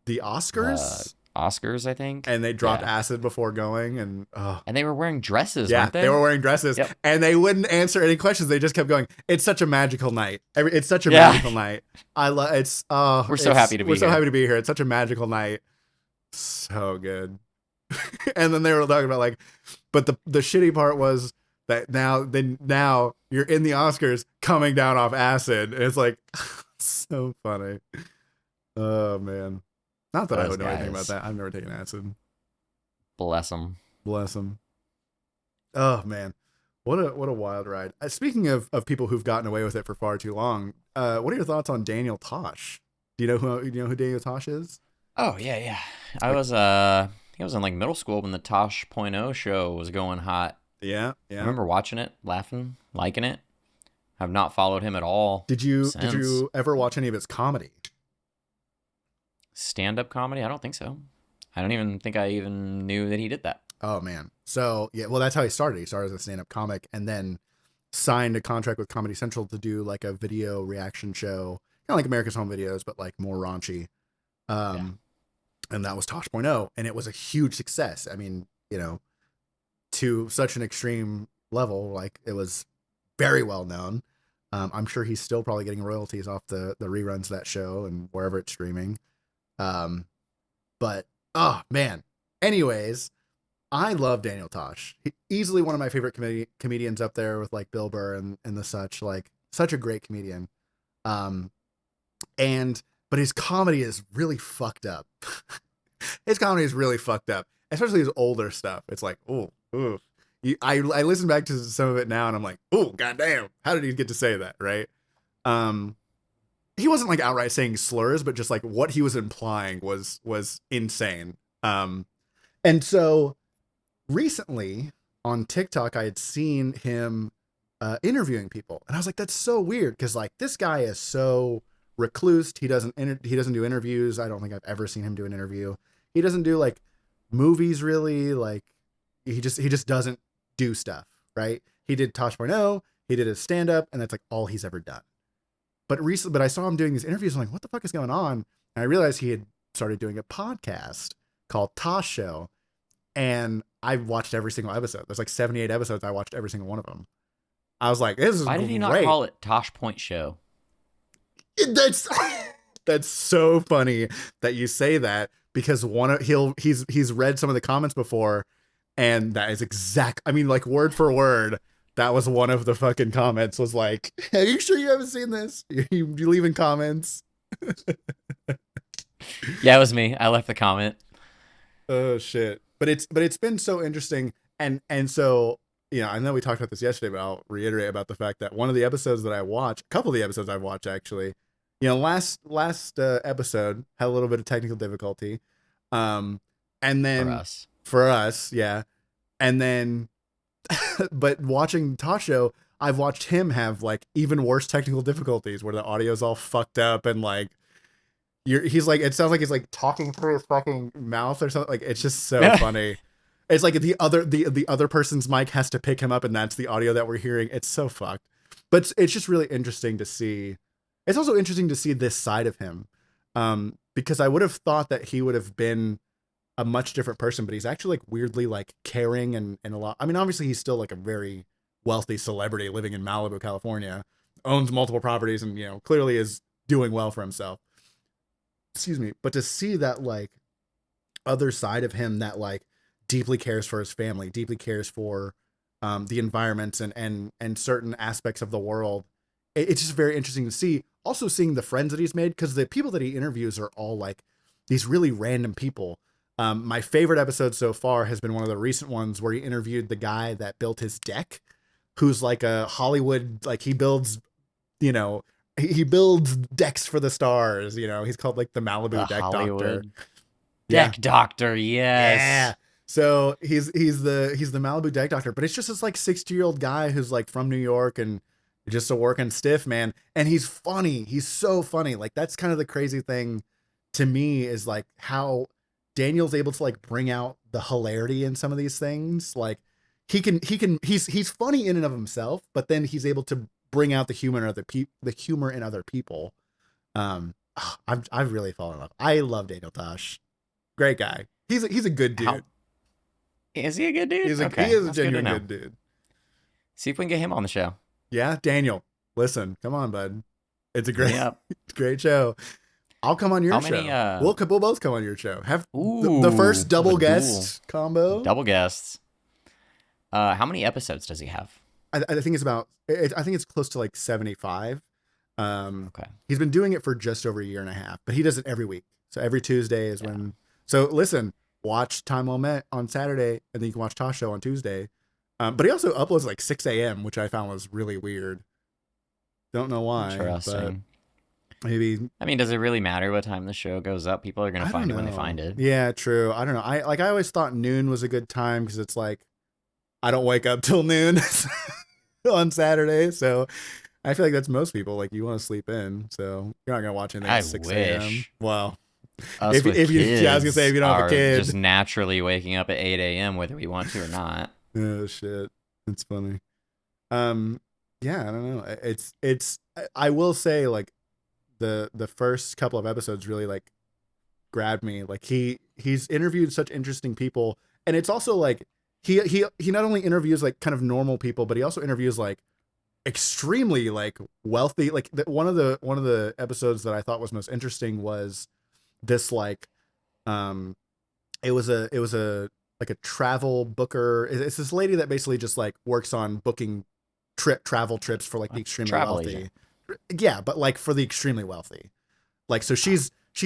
the Oscars. Oscars, I think. And they dropped acid before going, and they were wearing dresses, yeah, weren't they? They were wearing dresses, yep. And they wouldn't answer any questions. They just kept going. It's such a magical night. It's such a magical night. I love it's. We're so happy to be here. We're so happy to be here. It's such a magical night. So good. And then they were talking about like, but the shitty part was that now you're in the Oscars coming down off acid. And it's like so funny. Oh man. Not that I would know anything about that. I've never taken acid. Bless them. Bless them. Oh man, what a wild ride. Speaking of people who've gotten away with it for far too long, what are your thoughts on Daniel Tosh? Do you know who Daniel Tosh is? Oh yeah. I was in like middle school when the Tosh.Show show was going hot. Yeah. I remember watching it, laughing, liking it. I've not followed him at all. Did you ever watch any of his comedy? Stand-up comedy? I don't think so. I don't even think I even knew that he did that. Oh man. So yeah, well that's how he started. He started as a stand-up comic and then signed a contract with Comedy Central to do like a video reaction show, kind of like America's Home Videos, but like more raunchy. And that was Tosh.0, and it was a huge success. I mean, to such an extreme level, like it was very well known. I'm sure he's still probably getting royalties off the reruns of that show and wherever it's streaming. But oh man. Anyways, I love Daniel Tosh. Easily one of my favorite comedians up there with like Bill Burr and the such, like such a great comedian. But his comedy is really fucked up. His comedy is really fucked up, especially his older stuff. It's like, ooh. I listen back to some of it now and I'm like, oh, goddamn. How did he get to say that? Right. He wasn't like outright saying slurs, but just like what he was implying was insane. And so recently on TikTok, I had seen him interviewing people, and I was like, that's so weird because like this guy is so recluse. He doesn't do interviews. I don't think I've ever seen him do an interview. He doesn't do like movies really. Like he just doesn't do stuff. Right. He did Tosh.0. He did his stand up, and that's like all he's ever done. But I saw him doing these interviews. I'm like, what the fuck is going on? And I realized he had started doing a podcast called Tosh.Show. And I watched every single episode. There's like 78 episodes. I watched every single one of them. I was like, this is Why did he not call it Tosh.Show? That's so funny that you say that, because he's read some of the comments before, and that is I mean, like word for word, that was one of the fucking comments was like, are you sure you haven't seen this? You leaving comments? Yeah, it was me. I left the comment. Oh shit. But it's been so interesting. And so, I know we talked about this yesterday, but I'll reiterate about the fact that one of the episodes that I watched, a couple of the episodes I've watched actually, last episode had a little bit of technical difficulty. And then for us. Yeah. And then, but watching Tosh.Show, I've watched him have like even worse technical difficulties where the audio's all fucked up and like he's like, it sounds like he's like talking through his fucking mouth or something. Like it's just so funny. It's like the other person's mic has to pick him up, and that's the audio that we're hearing. It's so fucked. But it's just really interesting to see. It's also interesting to see this side of him, because I would have thought that he would have been a much different person, but he's actually like weirdly like caring and a lot. I mean, obviously he's still like a very wealthy celebrity living in Malibu, California, owns multiple properties, and clearly is doing well for himself. Excuse me. But to see that like other side of him that like deeply cares for his family, deeply cares for the environment and certain aspects of the world, it's just very interesting to see. Also seeing the friends that he's made, because the people that he interviews are all like these really random people. My favorite episode so far has been one of the recent ones where he interviewed the guy that built his deck, who's like a Hollywood, like he builds, you know, he builds decks for the stars. You know, he's called like the The Malibu Deck Doctor. Hollywood Yeah, Deck Doctor, yeah. yes. So he's the Malibu Deck Doctor, but it's just this like 60-year-old guy who's like from New York and just a working stiff, man. And he's funny. He's so funny. Like that's kind of the crazy thing to me is like how Daniel's able to like bring out the hilarity in some of these things. Like he's funny in and of himself, but then he's able to bring out the humor in other people. I've really fallen in love. I love Daniel Tosh. Great guy. He's a good dude. Is he a good dude? He is a genuine good dude. See if we can get him on the show. Yeah, Daniel. Listen, come on, bud. It's a great show. I'll come on your show. We'll both come on your show. Have the first double guest combo. Double guests. How many episodes does he have? I think I think it's close to like 75. Okay. He's been doing it for just over a year and a half, but he does it every week. So every Tuesday is when. So listen, watch Time Well Met on Saturday, and then you can watch Tosh.Show on Tuesday. But he also uploads like 6 a.m., which I found was really weird. Don't know why. Interesting. But maybe. I mean, does it really matter what time the show goes up? People are going to find it when they find it. Yeah, true. I don't know. I always thought noon was a good time because it's like I don't wake up till noon on Saturday, so I feel like that's most people. Like you want to sleep in, so you're not gonna watch anything at 6 a.m. Well, if you, I was gonna say if you don't have a kid, just naturally waking up at 8 a.m. whether we want to or not. Oh shit, it's funny. Yeah, I don't know. It's. I will say like the first couple of episodes really like grabbed me. Like he's interviewed such interesting people, and it's also like he not only interviews like kind of normal people, but he also interviews like extremely like wealthy. Like one of the episodes that I thought was most interesting was this like it was a like a travel booker. It's this lady that basically just like works on booking travel trips for like the extremely wealthy agent. Yeah, but like for the extremely wealthy. Like so she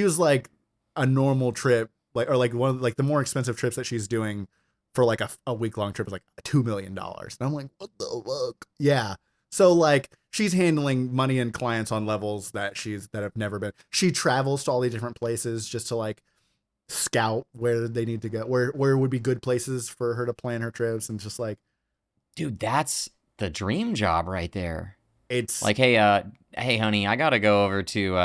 was like a normal trip like or like one of like the more expensive trips that she's doing for like a week-long trip is like $2 million. And I'm like, what the fuck? Yeah. So like she's handling money and clients on levels that have never been. She travels to all these different places just to like scout where they need to go, where would be good places for her to plan her trips, and just like, dude, that's the dream job right there. It's like, hey honey, I gotta go over to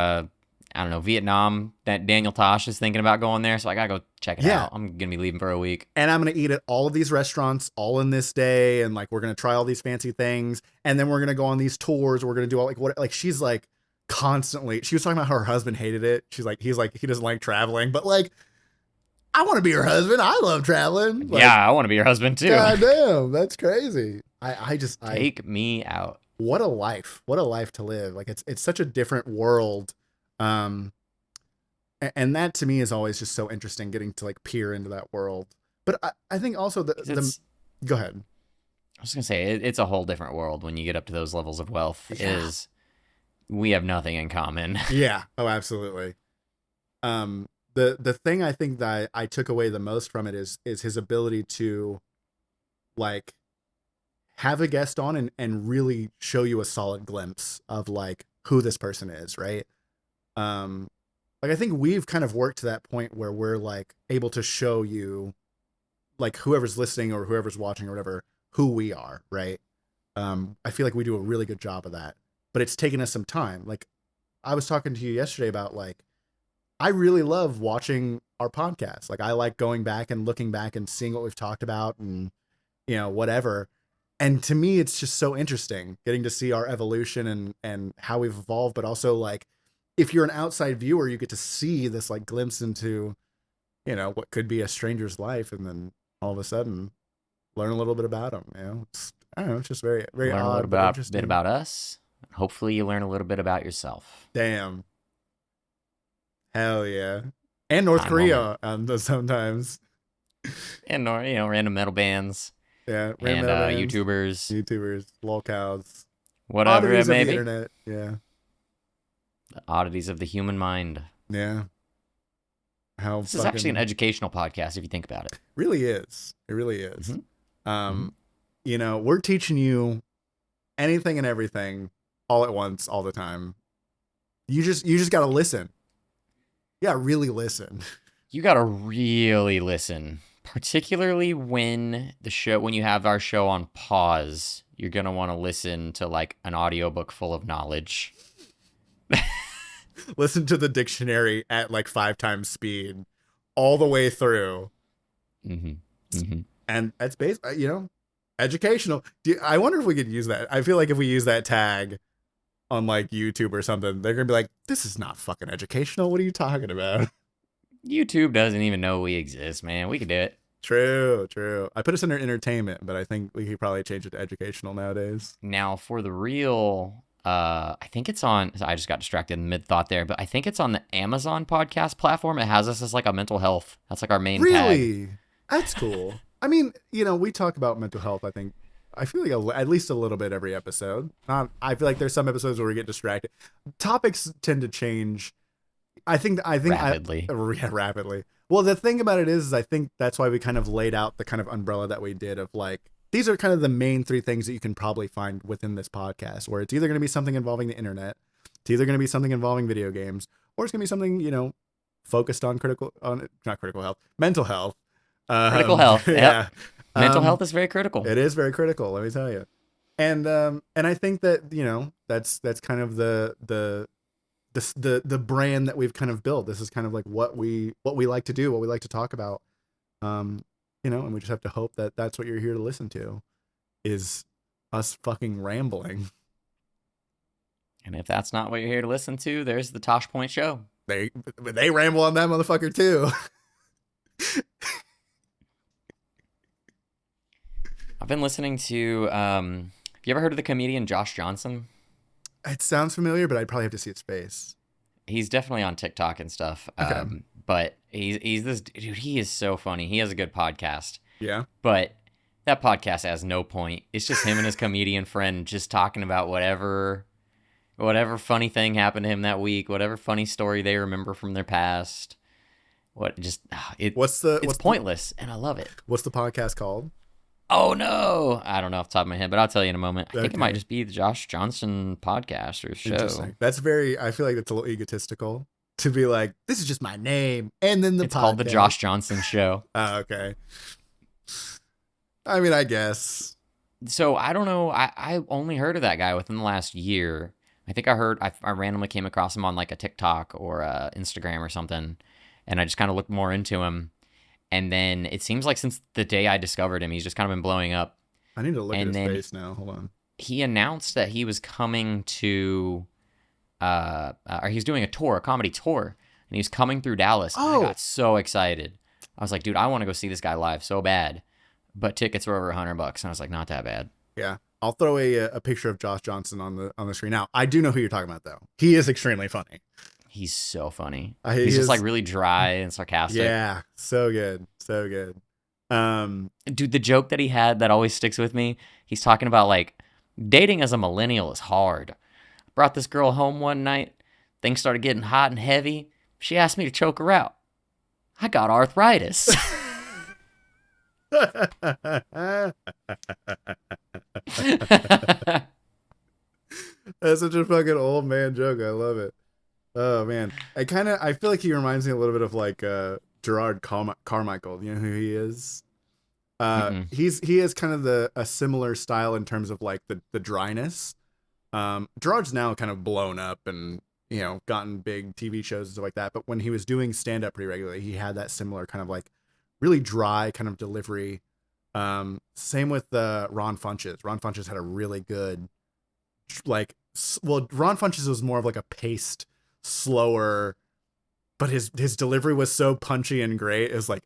I don't know, Vietnam. That Daniel Tosh is thinking about going there, so I gotta go check it out. I'm gonna be leaving for a week, and I'm gonna eat at all of these restaurants all in this day, and like we're gonna try all these fancy things, and then we're gonna go on these tours. We're gonna do all like what like she's like constantly. She was talking about how her husband hated it. She's like he doesn't like traveling, but like I want to be your husband. I love traveling. Like, yeah, I want to be your husband too. God damn, that's crazy. I just take me out. What a life to live. Like it's such a different world. And that to me is always just so interesting, getting to like peer into that world. But I think also go ahead. I was gonna say it's a whole different world when you get up to those levels of wealth. Is we have nothing in common. Yeah. Oh, absolutely. The thing I think that I took away the most from it is his ability to like have a guest on and really show you a solid glimpse of like who this person is, right? Like I think we've kind of worked to that point where we're like able to show you like whoever's listening or whoever's watching or whatever, who we are, right? I feel like we do a really good job of that, but it's taken us some time. Like I was talking to you yesterday about like, I really love watching our podcast. Like I like going back and looking back and seeing what we've talked about and, you know, whatever. And to me, it's just so interesting getting to see our evolution and how we've evolved, but also like, if you're an outside viewer, you get to see this like glimpse into, you know, what could be a stranger's life. And then all of a sudden learn a little bit about them. You know, I don't know. It's just very, very learn odd. A little bit about us. Hopefully you learn a little bit about yourself. Damn. Hell yeah. And North Korea sometimes. And, you know, random metal bands. Yeah. And YouTubers, lolcows. Whatever it may be. Internet. Yeah. The oddities of the human mind. Yeah. This is actually an educational podcast if you think about it. Really is. It really is. Mm-hmm. You know, we're teaching you anything and everything all at once, all the time. You just got to listen. Yeah, really listen. You got to really listen, particularly when you have our show on pause. You're going to want to listen to like an audiobook full of knowledge. Listen to the dictionary at like 5 times speed all the way through. Mm-hmm. Mm-hmm. And that's basically, you know, educational. I wonder if we could use that. I feel like if we use that tag on like YouTube or something, they're going to be like, this is not fucking educational. What are you talking about? YouTube doesn't even know we exist, man. We could do it. True. I put us under entertainment, but I think we could probably change it to educational nowadays. Now, for the real, I think it's on, I just got distracted in mid-thought there, but I think it's on the Amazon podcast platform. It has us as like a mental health. That's like our main tag. Really? That's cool. I mean, you know, we talk about mental health, I feel like at least a little bit every episode. I feel like there's some episodes where we get distracted. Topics tend to change. I think rapidly. Rapidly. Well, the thing about it is I think that's why we kind of laid out the kind of umbrella that we did of like, these are kind of the main 3 things that you can probably find within this podcast, where it's either going to be something involving the internet, it's either going to be something involving video games, or it's going to be something, you know, focused on mental health. Critical health. Yeah. Mental health is very critical. It is very critical, let me tell you. And I think that, you know, that's kind of the brand that we've kind of built. This is kind of like what we like to do, what we like to talk about. You know, and we just have to hope that that's what you're here to listen to, is us fucking rambling. And if that's not what you're here to listen to, there's the Tosh.Show. They ramble on that motherfucker too. I've been listening to, have you ever heard of the comedian Josh Johnson? It sounds familiar, but I'd probably have to see its face. He's definitely on TikTok and stuff. Okay. But he's this dude. He is so funny. He has a good podcast. Yeah. But that podcast has no point. It's just him and his comedian friend just talking about whatever funny thing happened to him that week, whatever funny story they remember from their past. It's pointless, and I love it. What's the podcast called? Oh no, I don't know off the top of my head, but I'll tell you in a moment. I think it might just be the Josh Johnson podcast or show. Interesting. I feel like that's a little egotistical to be like, this is just my name, and then it's called the Josh Johnson Show. Oh, okay. I mean, I guess. So I don't know. I only heard of that guy within the last year. I think I randomly came across him on like a TikTok or Instagram or something, and I just kind of looked more into him. And then it seems like since the day I discovered him, he's just kind of been blowing up. I need to look at his face now. Hold on. He announced that he was coming to, or he's doing a comedy tour, and he was coming through Dallas. Oh. And I got so excited. I was like, dude, I want to go see this guy live so bad. But tickets were over $100, and I was like, not that bad. Yeah. I'll throw a picture of Josh Johnson on the screen. Now, I do know who you're talking about, though. He is extremely funny. He's so funny. He's just like really dry and sarcastic. Yeah, so good. Dude, the joke that he had that always sticks with me, he's talking about like, dating as a millennial is hard. I brought this girl home one night. Things started getting hot and heavy. She asked me to choke her out. I got arthritis. That's such a fucking old man joke. I love it. Oh man, I feel like he reminds me a little bit of like Gerard Carmichael. You know who he is? He has kind of a similar style in terms of like the dryness. Gerard's now kind of blown up and, you know, gotten big TV shows and stuff like that. But when he was doing stand up pretty regularly, he had that similar kind of like really dry kind of delivery. Same with Ron Funches. Ron Funches had a really good Ron Funches was more of like a paced, slower, but his delivery was so punchy and great. It was like,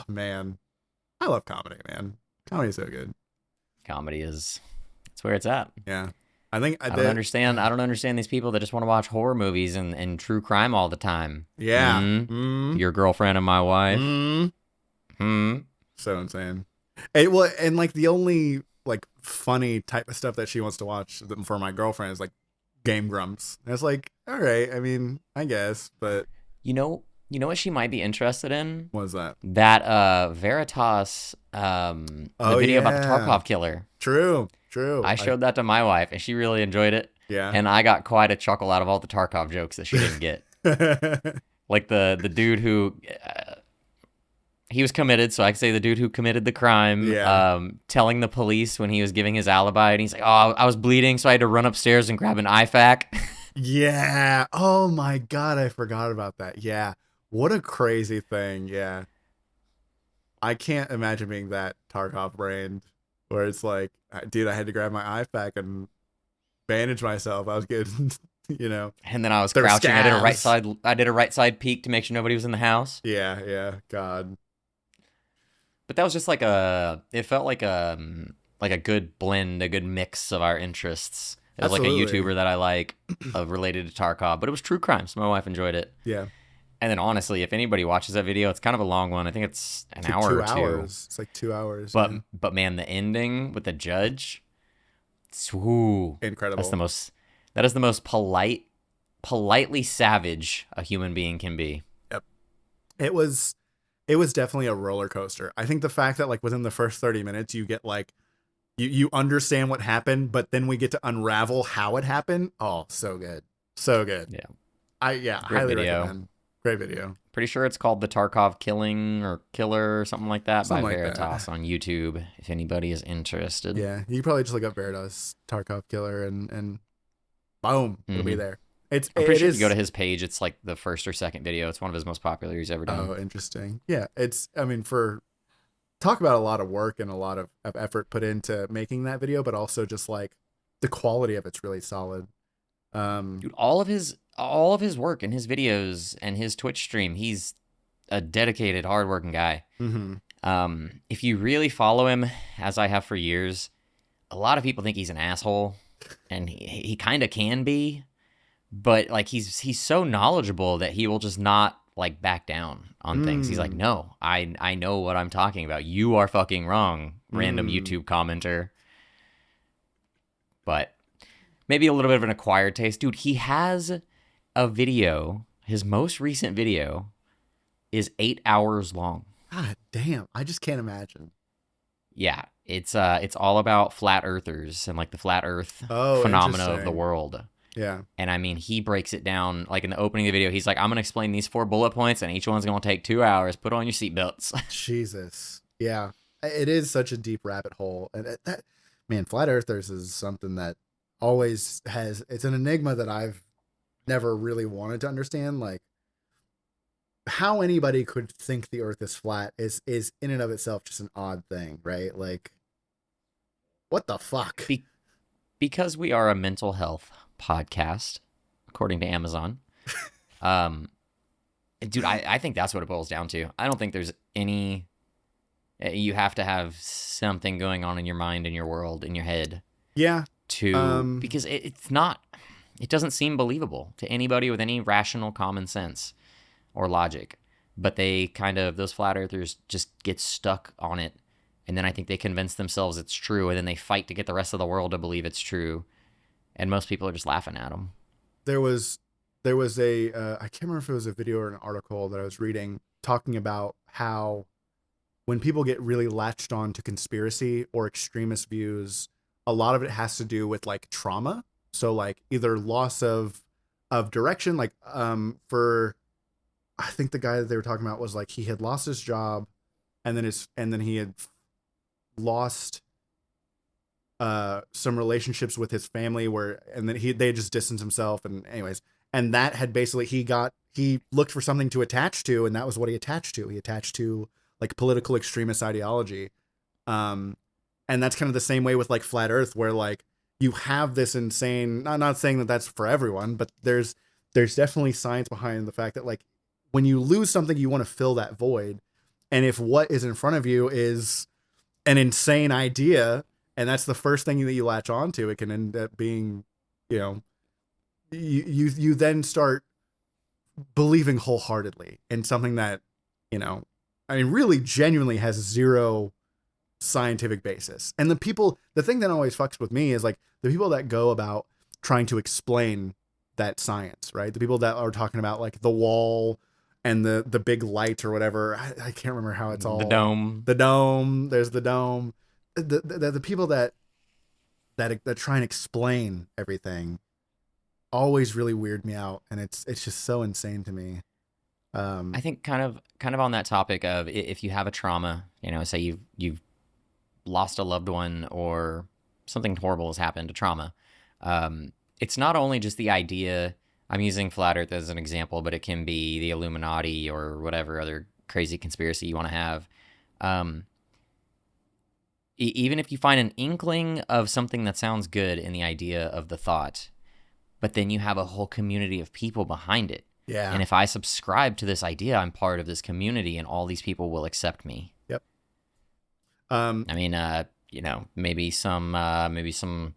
man, I love comedy, man. Comedy's so good. Comedy it's where it's at. Yeah. I don't understand these people that just want to watch horror movies and true crime all the time. Yeah. Your girlfriend and my wife. So insane. And like the only like funny type of stuff that she wants to watch for my girlfriend is like Game Grumps. And it's like, all right, I mean, I guess, but you know, You know what she might be interested in? What is that? That Veritas, the video about the Tarkov killer. True. I showed that to my wife, and she really enjoyed it. Yeah. And I got quite a chuckle out of all the Tarkov jokes that she didn't get. Like the dude who he was committed, so I could say the dude who committed the crime, telling the police when he was giving his alibi, and he's like, "Oh, I was bleeding, so I had to run upstairs and grab an IFAC." Yeah. Oh my God, I forgot about that. Yeah. What a crazy thing. Yeah. I can't imagine being that Tarkov brained, where it's like, dude, I had to grab my IFAC and bandage myself. I was getting, And then I was crouching. I did a right side peek to make sure nobody was in the house. Yeah. God. But that was just it felt like a good blend, a good mix of our interests. It was Absolutely. Like a YouTuber that I like related to Tarkov, but it was true crime, so my wife enjoyed it. Yeah. And then honestly, if anybody watches that video, it's kind of a long one. I think it's an hour or 2 hours. It's like 2 hours. But man, the ending with the judge, whoo, incredible. That is the most politely savage a human being can be. Yep. It was definitely a roller coaster. I think the fact that like within the first 30 minutes you get like you understand what happened, but then we get to unravel how it happened. Oh, so good. So good. Yeah. Highly recommend. Great video. Pretty sure it's called The Tarkov Killing or Killer or something like that by Veritas on YouTube, if anybody is interested. Yeah, you probably just look up Veritas Tarkov Killer and boom, it'll be there. I'm pretty sure if you go to his page, it's like the first or second video. It's one of his most popular he's ever done. Oh, interesting. Yeah, talk about a lot of work and a lot of effort put into making that video, but also just like the quality of it's really solid. Dude, all of his work and his videos and his Twitch stream, he's a dedicated, hardworking guy. Mm-hmm. If you really follow him, as I have for years, a lot of people think he's an asshole, and he kind of can be, but like he's so knowledgeable that he will just not like back down on things. He's like, no, I know what I'm talking about. You are fucking wrong, random YouTube commenter. But maybe a little bit of an acquired taste. Dude, he has a video. His most recent video is 8 hours long. God damn. I just can't imagine. Yeah. It's all about flat earthers and like the flat earth phenomena of the world. Yeah. And I mean, he breaks it down like in the opening of the video. He's like, I'm going to explain these 4 bullet points and each one's going to take 2 hours. Put on your seatbelts. Jesus. Yeah. It is such a deep rabbit hole. And flat earthers is something that always it's an enigma that I've never really wanted to understand. Like how anybody could think the earth is flat is in and of itself just an odd thing, right? Like what the fuck? Because we are a mental health podcast, according to Amazon. Dude, I think that's what it boils down to. I don't think there's any, you have to have something going on in your mind, in your world, in your head. Yeah. Because it doesn't seem believable to anybody with any rational common sense or logic. But those flat earthers just get stuck on it. And then I think they convince themselves it's true. And then they fight to get the rest of the world to believe it's true. And most people are just laughing at them. There was a, I can't remember if it was a video or an article that I was reading talking about how when people get really latched on to conspiracy or extremist views, a lot of it has to do with like trauma. So like either loss of direction, like I think the guy that they were talking about was like he had lost his job and then he had lost some relationships with his family and then they just distanced himself, and anyways, and that had basically he looked for something to attach to, and that was what he attached to like political extremist ideology. And that's kind of the same way with like flat earth, where like you have this insane, not saying that that's for everyone, but there's definitely science behind the fact that like when you lose something, you want to fill that void. And if what is in front of you is an insane idea, and that's the first thing that you latch onto, it can end up being, you then start believing wholeheartedly in something that, really genuinely has zero scientific basis. And the thing that always fucks with me is like the people that go about trying to explain that science, right? The people that are talking about like the wall and the big light or whatever. I can't remember how it's all. The dome. The dome. There's the dome. The people that try and explain everything always really weird me out, and it's just so insane to me. I think kind of on that topic of if you have a trauma, say you've lost a loved one or something horrible has happened, a trauma. It's not only just the idea. I'm using flat Earth as an example, but it can be the Illuminati or whatever other crazy conspiracy you want to have. Even if you find an inkling of something that sounds good in the idea of the thought, but then you have a whole community of people behind it. Yeah. And if I subscribe to this idea, I'm part of this community and all these people will accept me. Yep. I mean, maybe some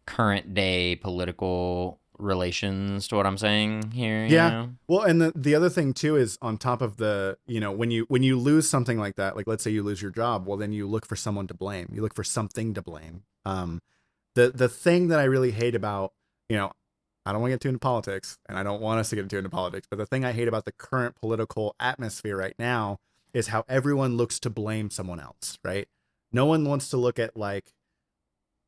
current day political relations to what I'm saying here. Yeah. Well, and the other thing too is on top of the, when you lose something like that, like let's say you lose your job, well, then you look for someone to blame. You look for something to blame. The thing that I really hate about, I don't want to get too into politics, and I don't want us to get too into politics, but the thing I hate about the current political atmosphere right now is how everyone looks to blame someone else, right? No one wants to look at like,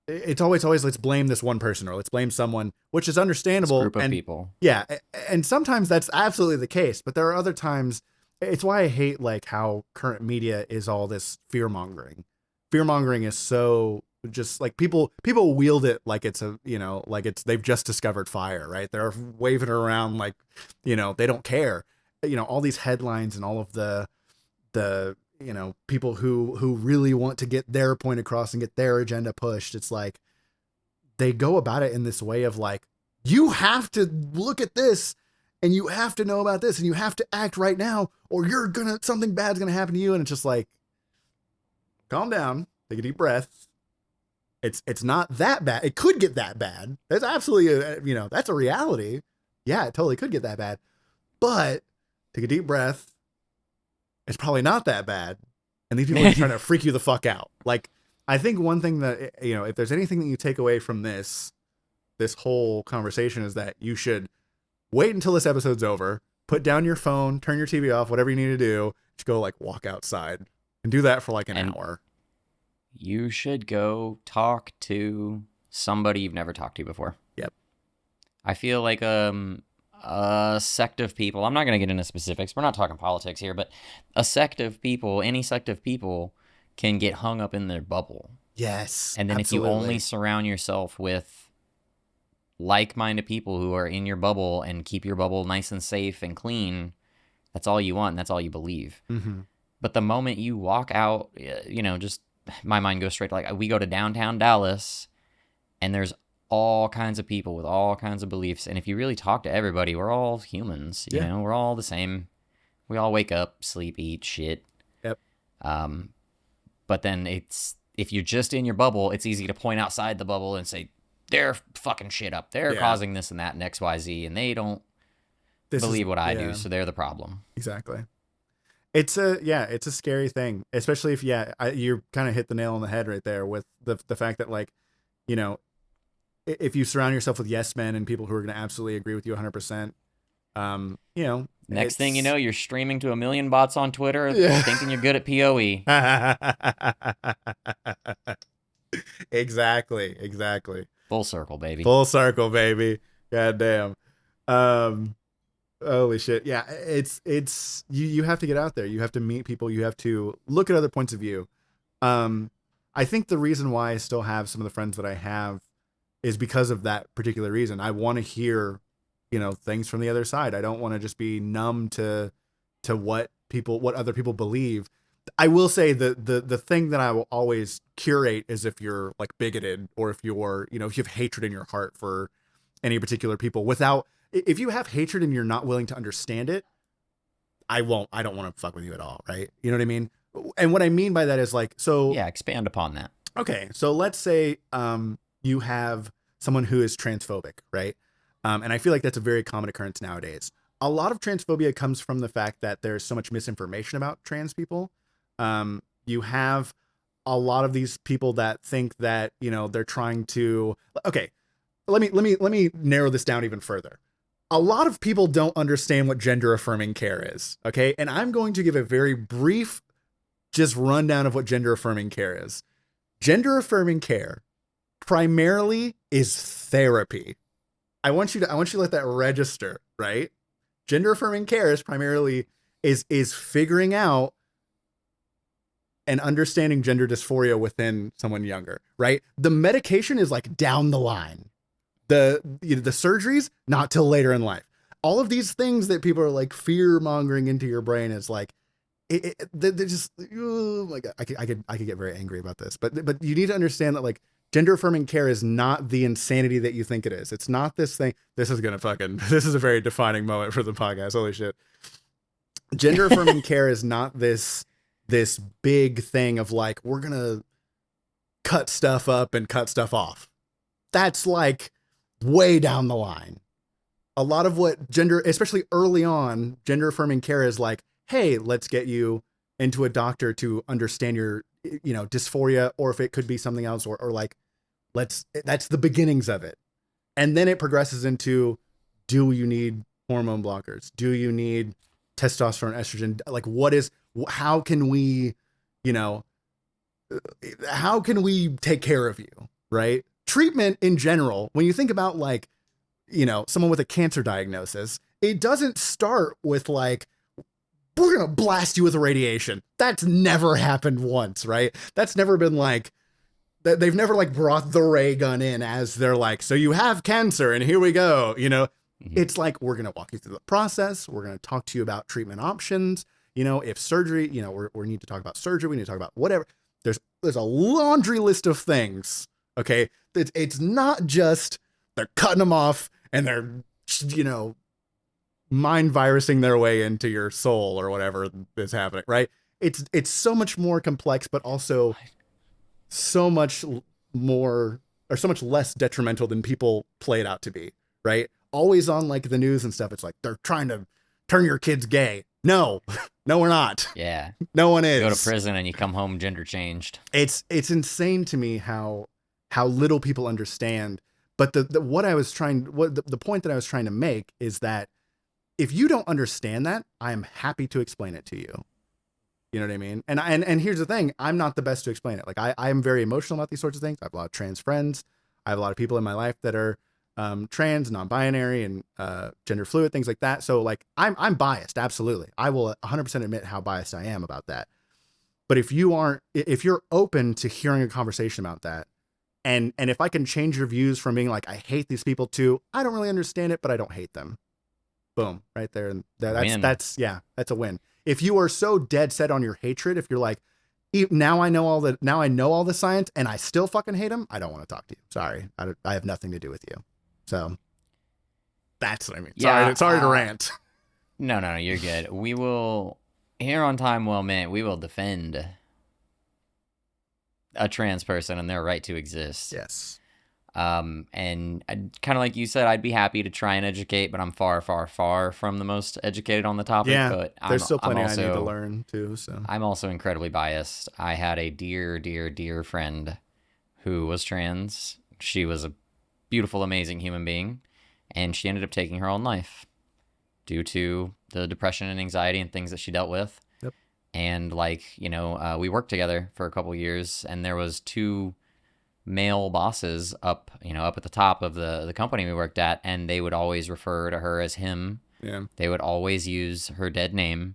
it's always let's blame this one person or let's blame someone, which is understandable. This group of people. Yeah, and sometimes that's absolutely the case, but there are other times. It's why I hate like how current media is all this fear mongering. Fear mongering is so just like people wield it like it's they've just discovered fire, right? They're waving it around like they don't care. All these headlines and all of the people who really want to get their point across and get their agenda pushed. It's like they go about it in this way of like, you have to look at this and you have to know about this and you have to act right now or something bad's gonna happen to you. And it's just like, calm down, take a deep breath. It's not that bad. It could get that bad. That's absolutely that's a reality. Yeah, it totally could get that bad. But take a deep breath. It's probably not that bad. And these people are just trying to freak you the fuck out. Like, I think one thing that, if there's anything that you take away from this whole conversation is that you should wait until this episode's over, put down your phone, turn your TV off, whatever you need to do, just go like walk outside and do that for like an hour. You should go talk to somebody you've never talked to before. Yep. I feel like a sect of people, I'm not going to get into specifics, we're not talking politics here, but any sect of people can get hung up in their bubble. Yes. And then absolutely. If you only surround yourself with like-minded people who are in your bubble and keep your bubble nice and safe and clean, that's all you want and that's all you believe. Mm-hmm. But the moment you walk out, just my mind goes straight to like, we go to downtown Dallas and there's all kinds of people with all kinds of beliefs. And if you really talk to everybody, we're all humans, we're all the same. We all wake up, sleep, eat, shit. Yep. But then if you're just in your bubble, it's easy to point outside the bubble and say, they're fucking shit up. They're causing this and that and XYZ, and they don't believe what I do. So they're the problem. Exactly. It's a scary thing, especially if, you kind of hit the nail on the head right there with the fact that like, if you surround yourself with yes men and people who are going to absolutely agree with you 100%, next thing you know, you're streaming to 1 million bots on Twitter thinking you're good at PoE. Exactly. Full circle, baby. God damn. Holy shit. Yeah, it's you have to get out there. You have to meet people. You have to look at other points of view. I think the reason why I still have some of the friends that I have is because of that particular reason. I want to hear, things from the other side. I don't want to just be numb to what other people believe. I will say the thing that I will always curate is if you're like bigoted or if you're, if you have hatred in your heart for any particular people if you have hatred and you're not willing to understand it, I don't want to fuck with you at all. Right. You know what I mean? And what I mean by that is like, so yeah, expand upon that. Okay. So let's say, you have someone who is transphobic, right? And I feel like that's a very common occurrence nowadays. A lot of transphobia comes from the fact that there's so much misinformation about trans people. You have a lot of these people that think that, they're trying to, okay, let me narrow this down even further. a lot of people don't understand what gender affirming care is. Okay. And I'm going to give a very brief, just rundown of what gender affirming care is. Gender affirming care primarily is therapy. I want you to let that register, right? Gender affirming care is primarily is figuring out and understanding gender dysphoria within someone younger, right? The medication is like down the line. The surgeries, not till later in life. All of these things that people are like fear mongering into your brain is like, they're just, oh my God, I could get very angry about this, but you need to understand that like gender affirming care is not the insanity that you think it is. It's not this thing. This is a very defining moment for the podcast. Holy shit. Gender affirming care is not this big thing of like, we're going to cut stuff up and cut stuff off. That's like way down the line. A lot of what especially early on, gender affirming care is like, hey, let's get you into a doctor to understand your, dysphoria, or if it could be something else, or like, that's the beginnings of it. And then it progresses into, do you need hormone blockers? Do you need testosterone, estrogen? Like, how can we take care of you? Right? Treatment in general, when you think about like, someone with a cancer diagnosis, it doesn't start with like, we're going to blast you with radiation. That's never happened once, right? That's never been like, they've never like brought the ray gun in as they're like, so you have cancer and here we go. It's like, we're going to walk you through the process. We're going to talk to you about treatment options. If surgery, we need to talk about surgery. We need to talk about whatever. There's a laundry list of things. Okay. It's not just they're cutting them off and they're, mind virusing their way into your soul or whatever is happening. Right. It's so much more complex, but also so much more, or so much less detrimental than people play it out to be. Right. Always on like the news and stuff. It's like, they're trying to turn your kids gay. No, we're not. Yeah. No one is. You go to prison and you come home gender changed. It's insane to me how little people understand. But the point that I was trying to make is that if you don't understand that, I am happy to explain it to you. You know what I mean? And here's the thing. I'm not the best to explain it. Like I am very emotional about these sorts of things. I have a lot of trans friends. I have a lot of people in my life that are trans, non-binary, and gender fluid, things like that. So like I'm biased. Absolutely. I will 100% admit how biased I am about that. But if you're open to hearing a conversation about that, and if I can change your views from being like, I hate these people to, I don't really understand it, but I don't hate them. Boom, right there. And that's a win. If you are so dead set on your hatred, if you're like, now I know all the science and I still fucking hate them, I don't want to talk to you. Sorry. I have nothing to do with you. So that's what I mean. Yeah, sorry to rant. No, you're good. We will, here on Time Well Meant, we will defend a trans person and their right to exist. Yes. And kind of like you said, I'd be happy to try and educate, but I'm far, far, far from the most educated on the topic. Yeah, but there's still plenty I need to learn too. So I'm also incredibly biased. I had a dear, dear, dear friend who was trans. She was a beautiful, amazing human being, and she ended up taking her own life due to the depression and anxiety and things that she dealt with. Yep. And we worked together for a couple years, and there was two male bosses up at the top of the company we worked at, and they would always refer to her as him. Yeah. They would always use her dead name.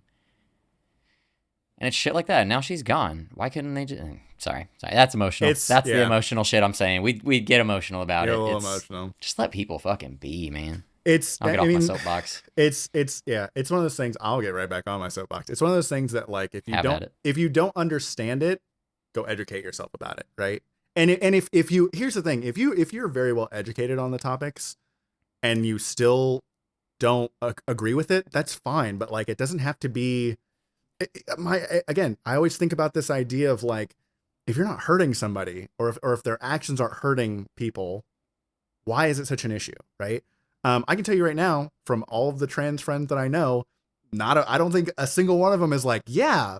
And it's shit like that. And now she's gone. Why couldn't they just... Sorry. That's emotional. The emotional shit I'm saying. We'd get emotional about it. Emotional. Just let people fucking be, man. I'll get off my soapbox. It's one of those things. I'll get right back on my soapbox. It's one of those things that like, if you don't understand it, go educate yourself about it. Right. And if you, here's the thing, if you're very well educated on the topics and you still don't agree with it, that's fine. But like, it doesn't have to be I always think about this idea of like, if you're not hurting somebody or if their actions aren't hurting people, why is it such an issue? Right. I can tell you right now, from all of the trans friends that I know, I don't think a single one of them is like, yeah,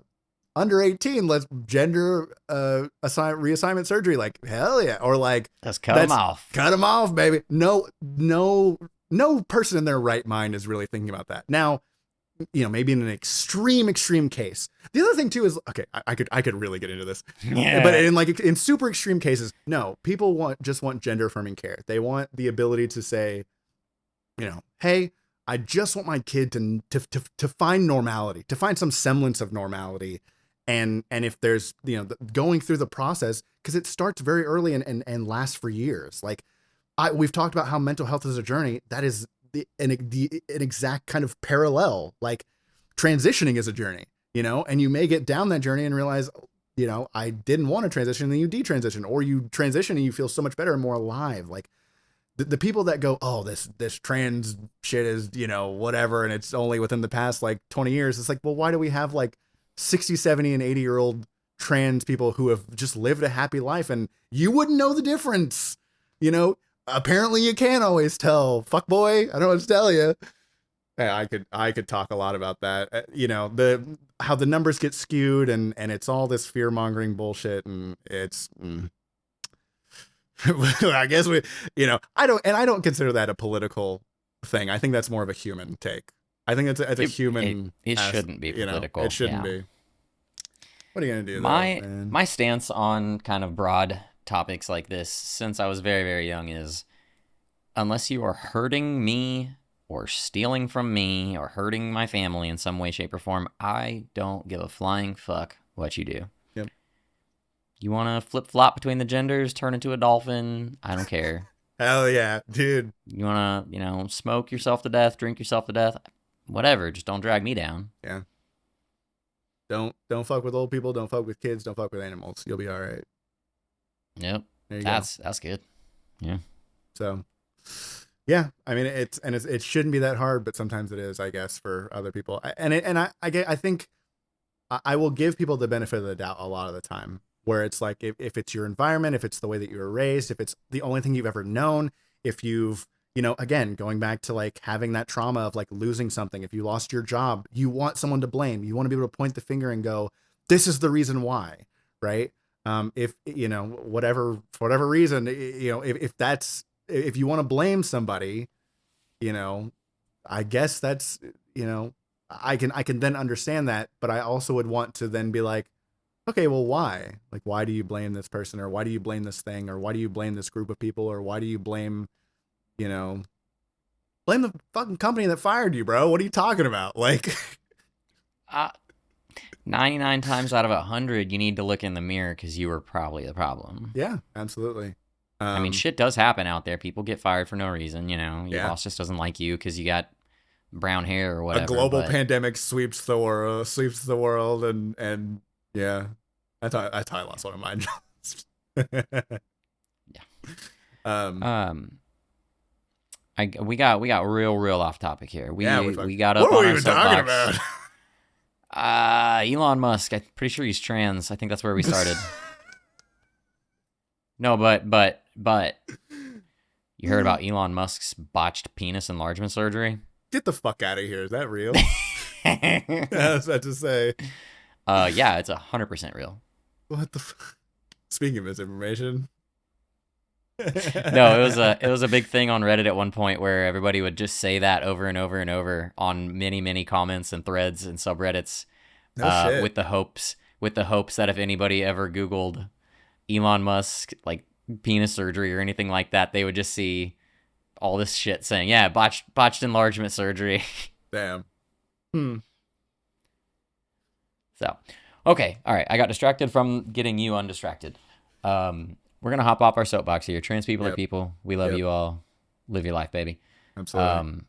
under 18, let's gender reassignment surgery. Like, hell yeah. Or like, let's cut them off. Cut them off, baby. No no person in their right mind is really thinking about that. Now, maybe in an extreme case. The other thing too is, okay, I could really get into this, but in super extreme cases, no, people just want gender affirming care. They want the ability to say, hey, I just want my kid to find normality, to find some semblance of normality. And if there's, going through the process, because it starts very early and lasts for years. Like we've talked about how mental health is a an exact kind of parallel. Like transitioning is a journey, and you may get down that journey and realize, I didn't want to transition, and then you detransition, or you transition and you feel so much better and more alive. Like the people that go, oh, this trans shit is, whatever, and it's only within the past like 20 years. It's like, well, why do we have like 60, 70 and 80-year-old trans people who have just lived a happy life and you wouldn't know the difference? Apparently you can't always tell. Fuck boy, I don't know what to tell you. Yeah, I could talk a lot about that. How the numbers get skewed and it's all this fear mongering bullshit, and it's I guess I don't consider that a political thing. I think that's more of a human take. I think it's a human. It shouldn't be political. It shouldn't be. What are you gonna do? My stance on kind of broad topics like this, since I was very, very young, is unless you are hurting me or stealing from me or hurting my family in some way, shape, or form, I don't give a flying fuck what you do. Yep. You want to flip-flop between the genders, turn into a dolphin, I don't care. Hell yeah, dude. You want to, smoke yourself to death, drink yourself to death, whatever, just don't drag me down. Yeah. Don't fuck with old people, don't fuck with kids, don't fuck with animals. You'll be all right. Yep. That's good. Yeah. So, yeah, I mean, it shouldn't be that hard, but sometimes it is, I guess, for other people. I think I will give people the benefit of the doubt a lot of the time, where it's like, if it's your environment, if it's the way that you were raised, if it's the only thing you've ever known, if you've, again, going back to like having that trauma of like losing something, if you lost your job, you want someone to blame, you want to be able to point the finger and go, this is the reason why, right? If, for whatever reason, if you want to blame somebody, I guess that's, I can then understand that, but I also would want to then be like, okay, well, why? Like, why do you blame this person, or why do you blame this thing, or why do you blame this group of people, or why do you blame the fucking company that fired you, bro? What are you talking about? Like, 99 times out of 100, you need to look in the mirror because you were probably the problem. Yeah, absolutely. I mean, shit does happen out there. People get fired for no reason. Your boss just doesn't like you because you got brown hair or whatever. A global pandemic sweeps the world, and yeah, that's how I lost one of my jobs. Yeah. We got real off topic here. We got up what on were we our even talking soapbox. about? Elon Musk. I'm pretty sure he's trans. I think that's where we started. No, but you heard about Elon Musk's botched penis enlargement surgery? Get the fuck out of here. Is that real? I was about to say. Yeah, it's 100% real. What the Speaking of misinformation. No, it was a big thing on Reddit at one point where everybody would just say that over and over and over on many comments and threads and subreddits, shit. with the hopes that if anybody ever Googled Elon Musk like penis surgery or anything like that, they would just see all this shit saying, yeah, botched enlargement surgery. Damn. So, okay, all right, I got distracted from getting you undistracted. We're gonna hop off our soapbox here. Trans people are people. We love you all. Live your life, baby. Absolutely.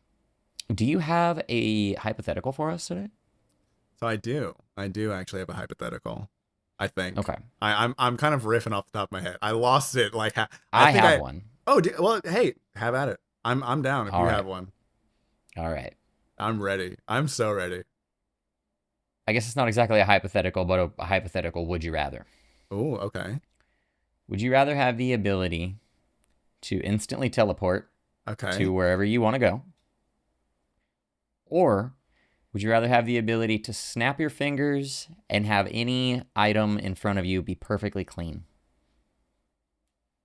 Do you have a hypothetical for us today? So I do actually have a hypothetical, I think. Okay. I'm kind of riffing off the top of my head. I lost it. Like I have one. Oh, well, hey, have at it. I'm down if you have one. All right. I'm ready. I'm so ready. I guess it's not exactly a hypothetical, but a hypothetical would you rather. Oh, okay. Would you rather have the ability to instantly teleport to wherever you want to go? Or would you rather have the ability to snap your fingers and have any item in front of you be perfectly clean?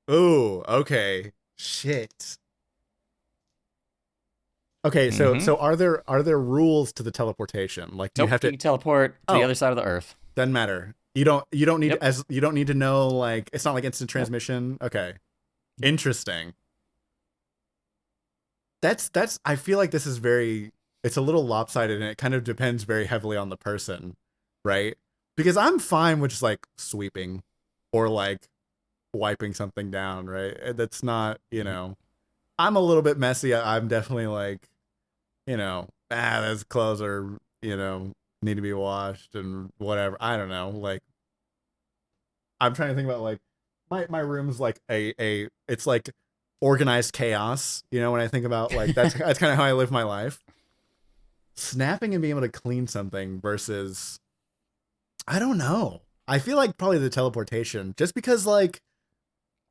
Oh, okay. Shit. Okay, so Mm-hmm. are there rules to the teleportation? Like, do you Nope, have you to? can teleport to the Oh, other side of the earth. doesn't matter. You don't need Yep. as you don't need to know, like, it's not like instant Nope. transmission. Okay, interesting. That's I feel like this is very, it's a little lopsided, and it kind of depends very heavily on the person, right? Because I'm fine with just like sweeping or like wiping something down, right? That's not, I'm a little bit messy. I'm definitely like, those clothes are, need to be washed and whatever. I don't know. Like, I'm trying to think about like my room's like a it's like organized chaos. When I think about like that's kind of how I live my life. Snapping and being able to clean something versus, I don't know. I feel like probably the teleportation, just because like,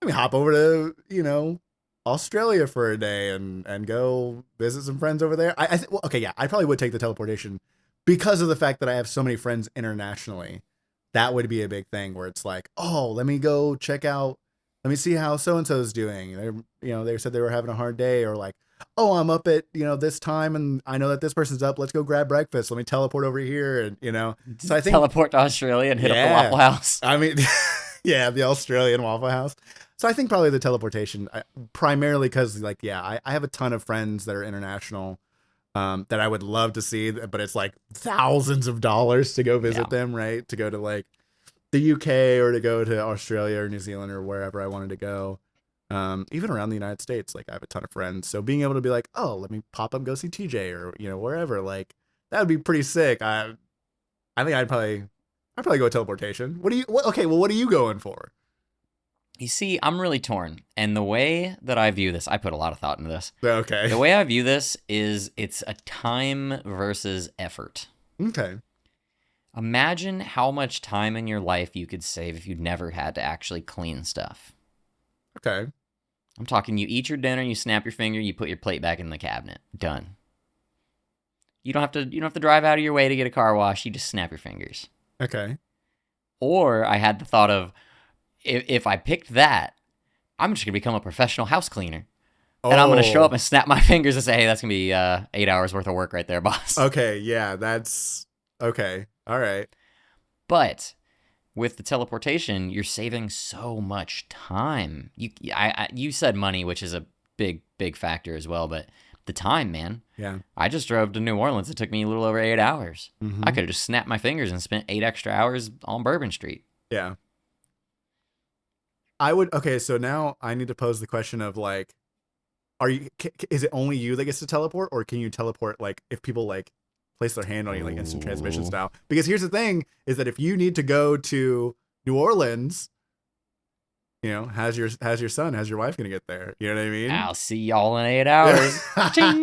let me hop over to Australia for a day and go visit some friends over there. Well, okay, yeah, I probably would take the teleportation because of the fact that I have so many friends internationally. That would be a big thing where it's like, oh, let me go check out, let me see how so and so's doing. They said they were having a hard day, or like, oh, I'm up at this time and I know that this person's up. Let's go grab breakfast. Let me teleport over here, and So I Just think, teleport to Australia and hit up the yeah, Waffle House. I mean, yeah, the Australian Waffle House. So I think probably the teleportation, primarily because, like, yeah, I have a ton of friends that are international, that I would love to see, but it's like thousands of dollars to go visit Yeah. them, right? To go to like the UK or to go to Australia or New Zealand or wherever I wanted to go. Even around the United States, like I have a ton of friends. So being able to be like, oh, let me pop up and go see TJ or, wherever, like that would be pretty sick. I think I'd probably go teleportation. Okay, well, what are you going for? You see, I'm really torn. And the way that I view this, I put a lot of thought into this. Okay. The way I view this is it's a time versus effort. Okay. Imagine how much time in your life you could save if you never had to actually clean stuff. Okay. I'm talking you eat your dinner, you snap your finger, you put your plate back in the cabinet. Done. You don't have to drive out of your way to get a car wash, you just snap your fingers. Okay. Or I had the thought of if I picked that, I'm just going to become a professional house cleaner. And I'm going to show up and snap my fingers and say, hey, that's going to be 8 hours worth of work right there, boss. Okay. Yeah, that's okay. All right. But with the teleportation, you're saving so much time. You said money, which is a big factor as well, but the time, man. Yeah. I just drove to New Orleans. It took me a little over 8 hours. Mm-hmm. I could have just snapped my fingers and spent 8 extra hours on Bourbon Street. Yeah. I would. Okay, so now I need to pose the question of like, is it only you that gets to teleport, or can you teleport like if people like place their hand on you like instant transmission Ooh. style? Because here's the thing: is that if you need to go to New Orleans, how's your son, how's your wife gonna get there? You know what I mean? I'll see y'all in 8 hours. Ching!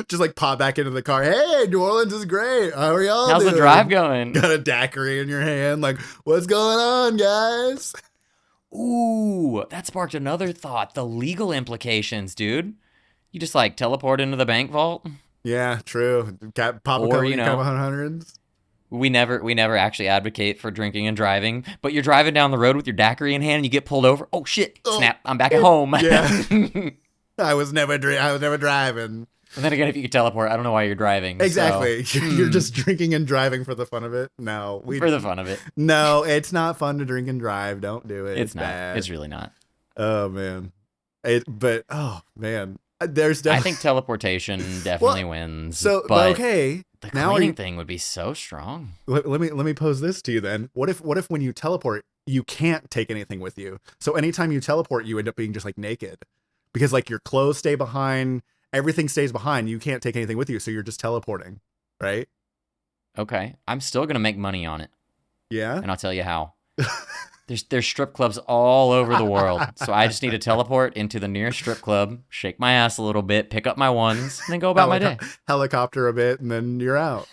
Just like pop back into the car. Hey, New Orleans is great. How are y'all How's doing? the drive going? Got a daiquiri in your hand. Like, what's going on, guys? Ooh, that sparked another thought. The legal implications, dude. You just like teleport into the bank vault. Yeah, true. Pop a Or, couple, you know, couple hundreds. We never actually advocate for drinking and driving, but you're driving down the road with your daiquiri in hand and you get pulled over. Oh shit! Snap! I'm back at home. Yeah. I was never driving. And then again, if you could teleport, I don't know why you're driving. Exactly. So. You're just drinking and driving for the fun of it. No, For the fun of it. No, it's not fun to drink and drive. Don't do it. It's not. Bad. It's really not. Oh man. But oh man, there's definitely. I think teleportation definitely wins. So, but okay. The now cleaning thing would be so strong. Let me pose this to you then. What if when you teleport, you can't take anything with you? So anytime you teleport, you end up being just like naked, because like your clothes stay behind, everything stays behind. You can't take anything with you, so you're just teleporting, right? Okay, I'm still gonna make money on it. Yeah, and I'll tell you how. There's strip clubs all over the world, so I just need to teleport into the nearest strip club, shake my ass a little bit, pick up my ones, and then go about my day. Helicopter a bit, and then you're out.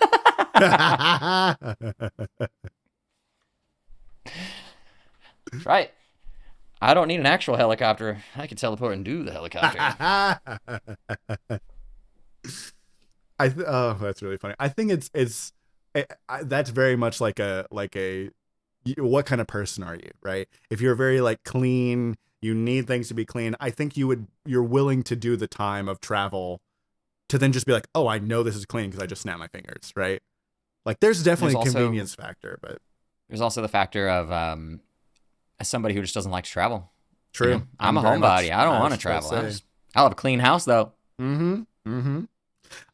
Right. I don't need an actual helicopter. I can teleport and do the helicopter. Oh, that's really funny. I think that's very much like a what kind of person are you, right? If you're very like clean, You need things to be clean. I think you're willing to do the time of travel to then just be like, oh, I know this is clean because I just snap my fingers, right? Like there's definitely a convenience factor, but there's also the factor of as somebody who just doesn't like to travel. True. You know, I'm a homebody. I don't want to travel. I'll have a clean house though.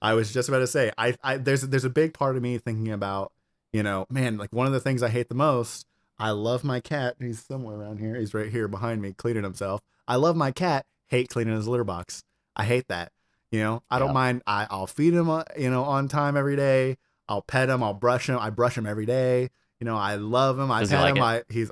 I was just about to say, there's a big part of me thinking about, man, like one of the things I hate the most. I love my cat. He's somewhere around here. He's right here behind me cleaning himself. I love my cat. Hate cleaning his litter box. I hate that. I don't mind. I'll feed him, on time every day. I'll pet him. I'll brush him. I brush him every day. I love him. I pet him. He's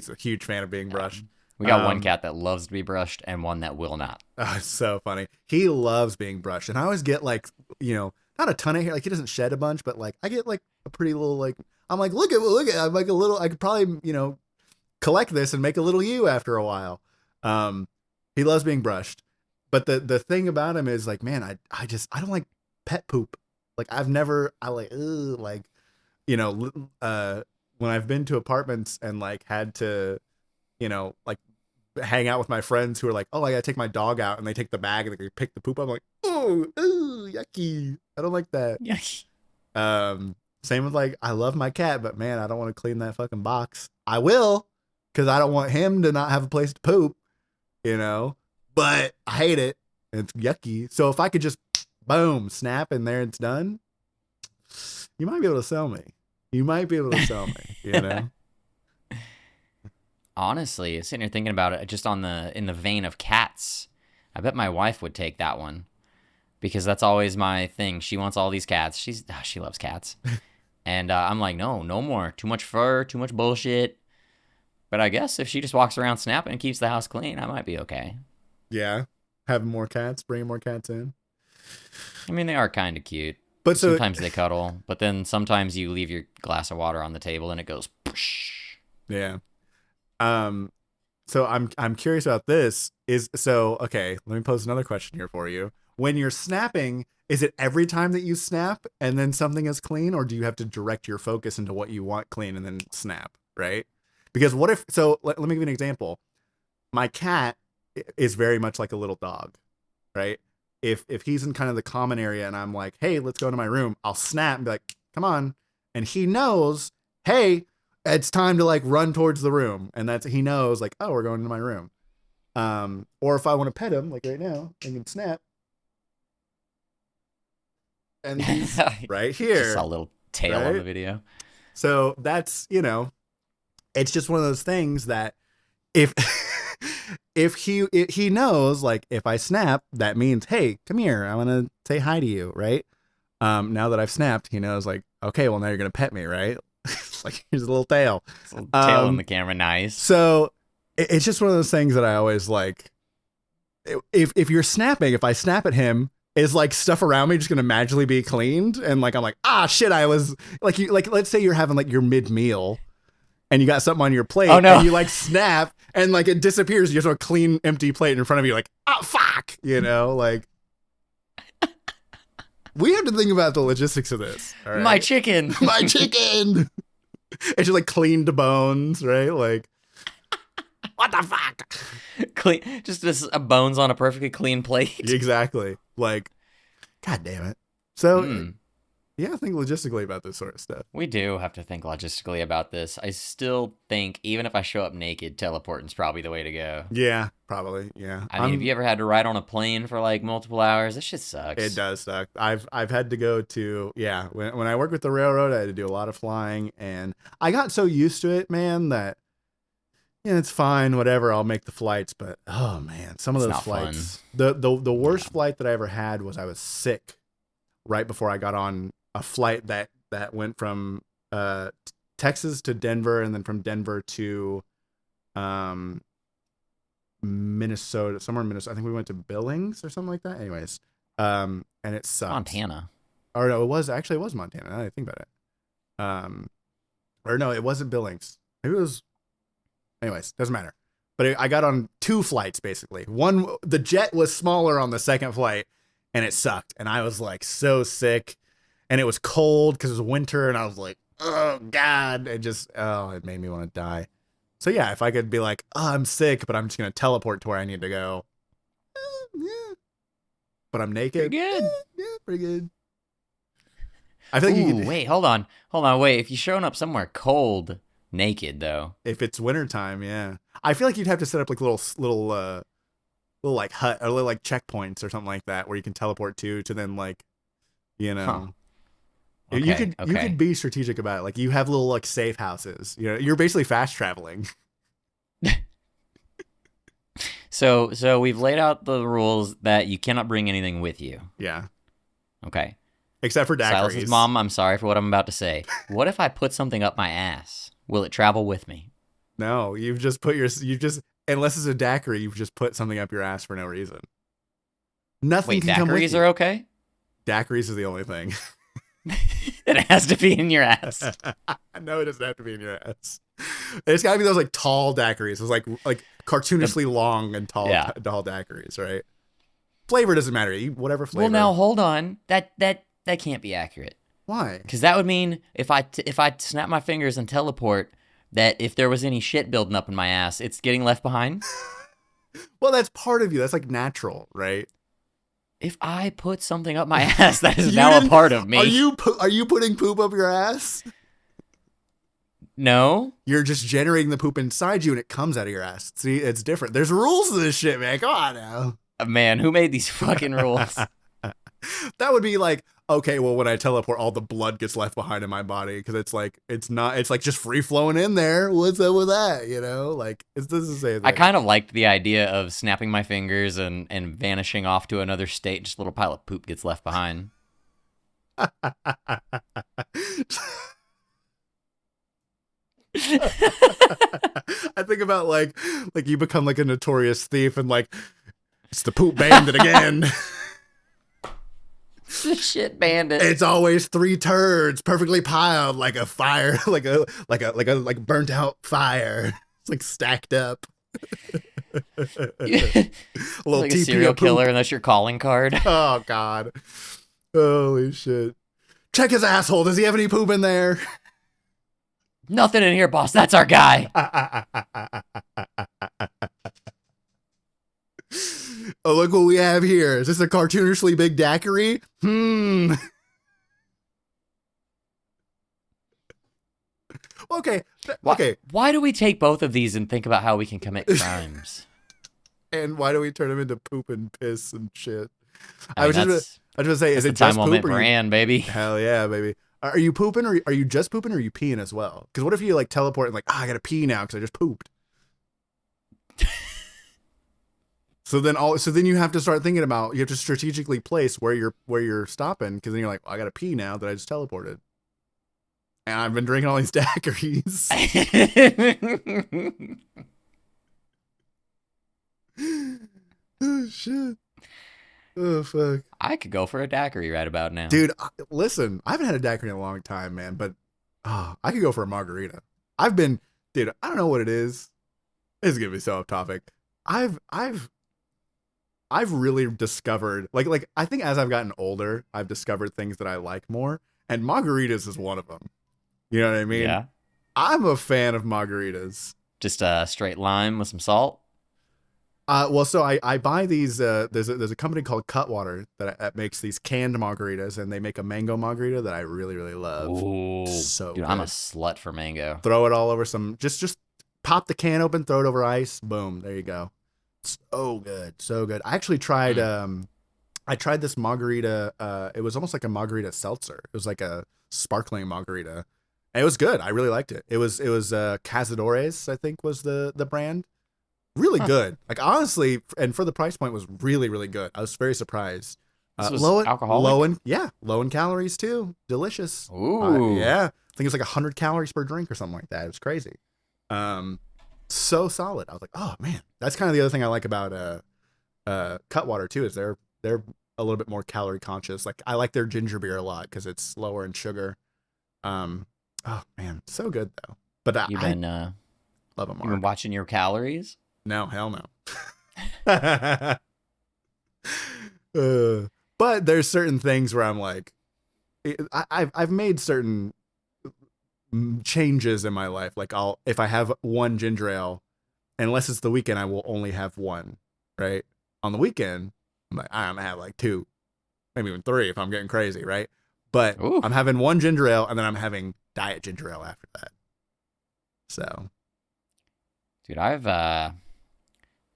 a huge fan of being brushed. We got one cat that loves to be brushed and one that will not. Oh, it's so funny. He loves being brushed. And I always get like, not a ton of hair. Like he doesn't shed a bunch, but like I get like a pretty little, like, I'm like, look at, I'm like a little, I could probably, collect this and make a little you after a while. He loves being brushed. But the thing about him is like, man, I don't like pet poop. Like when I've been to apartments and like had to, like hang out with my friends who are like, oh, I gotta take my dog out, and they take the bag and they pick the poop up. I'm like, oh, yucky. I don't like that. Yucky. Same with like, I love my cat, but man, I don't want to clean that fucking box. I will, because I don't want him to not have a place to poop, but I hate it. It's yucky. So if I could just boom, snap, and there it's done, you might be able to sell me. Honestly, sitting here thinking about it, just in the vein of cats, I bet my wife would take that one, because that's always my thing. She wants all these cats. She loves cats, and I'm like, no more. Too much fur, too much bullshit. But I guess if she just walks around snapping and keeps the house clean, I might be okay. Yeah, having more cats, bringing more cats in. I mean, they are kind of cute. But sometimes they cuddle, but then sometimes you leave your glass of water on the table and it goes. Poosh. Yeah. So I'm curious about this. Okay, let me pose another question here for you. When you're snapping, is it every time that you snap and then something is clean, or do you have to direct your focus into what you want clean and then snap, right? Because what if, let me give you an example. My cat is very much like a little dog, right? If he's in kind of the common area and I'm like, hey, let's go into my room, I'll snap and be like, come on. And he knows, hey, it's time to like run towards the room. And he knows like, oh, we're going into my room. Or if I want to pet him, like right now, I can snap. And he's right here. Just saw a little tail on the video. So that's, it's just one of those things that if he knows, like, if I snap, that means, hey, come here, I want to say hi to you, right? Now that I've snapped, he knows, like, okay, well, now you're gonna pet me, right? Like, here's a little tail. It's a little tail on the camera, nice. So it's just one of those things that I always like. If you're snapping, if I snap at him, is like stuff around me just gonna magically be cleaned? And like I'm like, shit, I was like, let's say you're having like your mid-meal and you got something on your plate, and you like snap and like it disappears. You have a clean, empty plate in front of you, like, oh fuck, like. We have to think about the logistics of this. All right? My chicken. My chicken. It's just like clean to bones, right? Like, what the fuck? Clean, just bones on a perfectly clean plate. Exactly. Like, God damn it. So, yeah, think logistically about this sort of stuff. We do have to think logistically about this. I still think even if I show up naked, teleporting's probably the way to go. Yeah, probably. Yeah. I mean, have you ever had to ride on a plane for like multiple hours? This shit sucks. It does suck. I've had to go to, when I worked with the railroad, I had to do a lot of flying, and I got so used to it, man, that it's fine, whatever, I'll make the flights, but oh man, some of those flights. Fun. The worst flight that I ever had was I was sick right before I got on a flight that went from Texas to Denver, and then from Denver to Minnesota, somewhere in Minnesota. I think we went to Billings or something like that. Anyways, and it sucked. Montana. Or no, it was Montana. Now that I think about it. Or no, it wasn't Billings. Maybe it was. Anyways, doesn't matter. But I got on two flights basically. One, the jet was smaller on the second flight, and it sucked. And I was like so sick. And it was cold because it was winter, and I was like, oh God. It made me want to die. So yeah, if I could be like, oh, I'm sick, but I'm just gonna teleport to where I need to go. Yeah. But I'm naked. Pretty good. Yeah, pretty good. I feel like Ooh, you could. wait, hold on. Wait. If you're showing up somewhere cold, naked though. If it's wintertime, yeah. I feel like you'd have to set up like little like hut or little like checkpoints or something like that where you can teleport to then like, you know. Okay, You could be strategic about it. Like you have little like safe houses. You know, you're basically fast traveling. So we've laid out the rules that you cannot bring anything with you. Yeah. Okay. Except for daiquiris. Silas's mom, I'm sorry for what I'm about to say. What if I put something up my ass? Will it travel with me? No, you've just put unless it's a daiquiri, you've just put something up your ass for no reason. Nothing can come with you. Daiquiris are okay? Daiquiris is the only thing. It has to be in your ass. No, it doesn't have to be in your ass. It's gotta be those like tall daiquiris. It's like cartoonishly long and tall daiquiris, right? Flavor doesn't matter. Eat whatever flavor. Well, now hold on. That can't be accurate. Why? Because that would mean if I snap my fingers and teleport, that if there was any shit building up in my ass, it's getting left behind. Well, that's part of you. That's like natural, right? If I put something up my ass, that is now a part of me. Are you putting poop up your ass? No. You're just generating the poop inside you and it comes out of your ass. See, it's different. There's rules to this shit, man. Come on now. Man, who made these fucking rules? That would be like, okay, well, when I teleport, all the blood gets left behind in my body because it's like just free flowing in there. What's up with that? You know, like this is the same thing. I kind of liked the idea of snapping my fingers and vanishing off to another state. Just a little pile of poop gets left behind. I think about like you become like a notorious thief and like it's the poop bandit again. The shit bandit. It's always 3 turds perfectly piled like a fire, like a burnt out fire. It's like stacked up. A little like a serial killer, and that's your calling card. Oh God. Holy shit. Check his asshole. Does he have any poop in there? Nothing in here, boss. That's our guy. Oh, look what we have here. Is this a cartoonishly big daiquiri? Okay. Okay. Why do we take both of these and think about how we can commit crimes? And why do we turn them into poop and piss and shit? I was just gonna say, is it just poop or brand, baby? Hell yeah, baby. Are you pooping or are you just pooping or are you peeing as well? Because what if you like teleport and like, I gotta pee now because I just pooped. So then you have to start thinking about, you have to strategically place where you're stopping, because then you're like, I gotta pee now that I just teleported. And I've been drinking all these daiquiris. Oh shit. Oh fuck. I could go for a daiquiri right about now. Dude, listen, I haven't had a daiquiri in a long time, man, but I could go for a margarita. Dude, I don't know what it is. This is gonna be so off topic. I've really discovered, like I think as I've gotten older, I've discovered things that I like more, and margaritas is one of them. You know what I mean? Yeah. I'm a fan of margaritas. Just a straight lime with some salt? Well, so I buy these, there's a company called Cutwater that makes these canned margaritas, and they make a mango margarita that I really, really love. Ooh. So dude, good. I'm a slut for mango. Throw it all over just pop the can open, throw it over ice, boom, there you go. So good, so good. I actually tried this margarita. It was almost like a margarita seltzer. It was like a sparkling margarita, and it was good. I really liked it. It was Cazadores, I think was the brand. Really good. Like honestly, and for the price point, was really, really good. I was very surprised. This was alcoholic? Low in calories too. Delicious. Ooh. Yeah. I think it's like 100 calories per drink or something like that. It was crazy. So solid. I was like, oh man, that's kind of the other thing I like about Cutwater too, is they're a little bit more calorie conscious. Like I like their ginger beer a lot because it's lower in sugar. Oh man, so good though. But love them. You've been watching your calories? No, hell no. But there's certain things where I'm like, I've made certain changes in my life. Like if I have one ginger ale, unless it's the weekend, I will only have one, right? On the weekend, I'm like, I'm gonna have like two, maybe even three if I'm getting crazy, right? But Ooh. I'm having one ginger ale and then I'm having diet ginger ale after that. So, Dude, I've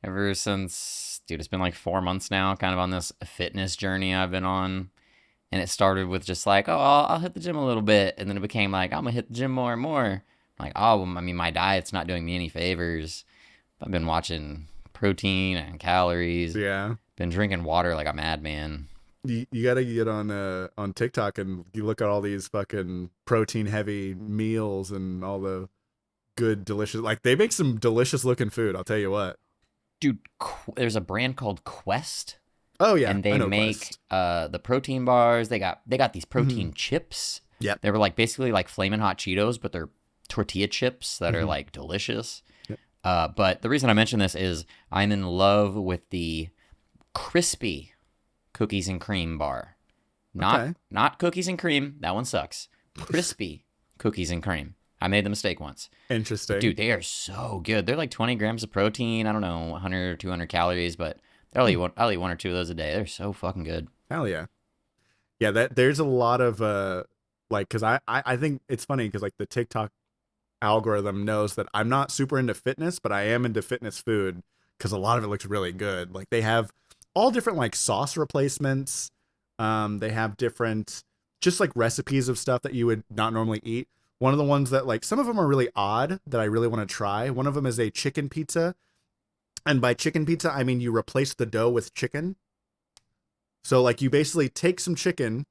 ever since, dude, it's been like 4 months now, kind of on this fitness journey I've been on. And it started with just like, oh, I'll hit the gym a little bit. And then it became like, I'm going to hit the gym more and more. I'm like, oh, well, I mean, my diet's not doing me any favors. I've been watching protein and calories. yeah. Been drinking water like a madman. You got to get on TikTok and you look at all these fucking protein heavy meals and all the good, delicious, like they make some delicious looking food. I'll tell you what. Dude, there's a brand called Quest. Oh yeah, and they make the protein bars. They got these protein chips. Yeah, they were like basically like Flamin' Hot Cheetos, but they're tortilla chips that are like delicious. Yep. But the reason I mention this is I'm in love with the crispy cookies and cream bar. Not cookies and cream. That one sucks. Crispy cookies and cream. I made the mistake once. Interesting. But dude, they are so good. They're like 20 grams of protein. I don't know, 100 or 200 calories, but I'll eat one or two of those a day. They're so fucking good. Hell yeah. Yeah, there's a lot of like, because I think it's funny because like the TikTok algorithm knows that I'm not super into fitness, but I am into fitness food because a lot of it looks really good. Like they have all different like sauce replacements. They have different just like recipes of stuff that you would not normally eat. One of the ones that like some of them are really odd that I really want to try. One of them is a chicken pizza. And by chicken pizza, I mean you replace the dough with chicken. So like you basically take some chicken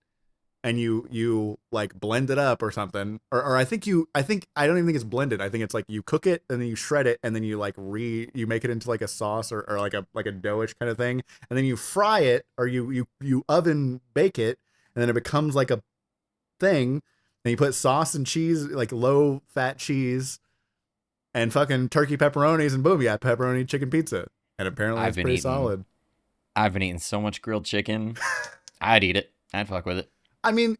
and you like blend it up or something. Or I don't even think it's blended. I think it's like you cook it and then you shred it and then you like you make it into like a sauce or like a doughish kind of thing. And then you fry it or you oven bake it and then it becomes like a thing. And you put sauce and cheese, like low fat cheese and fucking turkey pepperonis, and boom, you got pepperoni chicken pizza. And apparently it's pretty solid. I've been eating so much grilled chicken. I'd eat it. I'd fuck with it. I mean,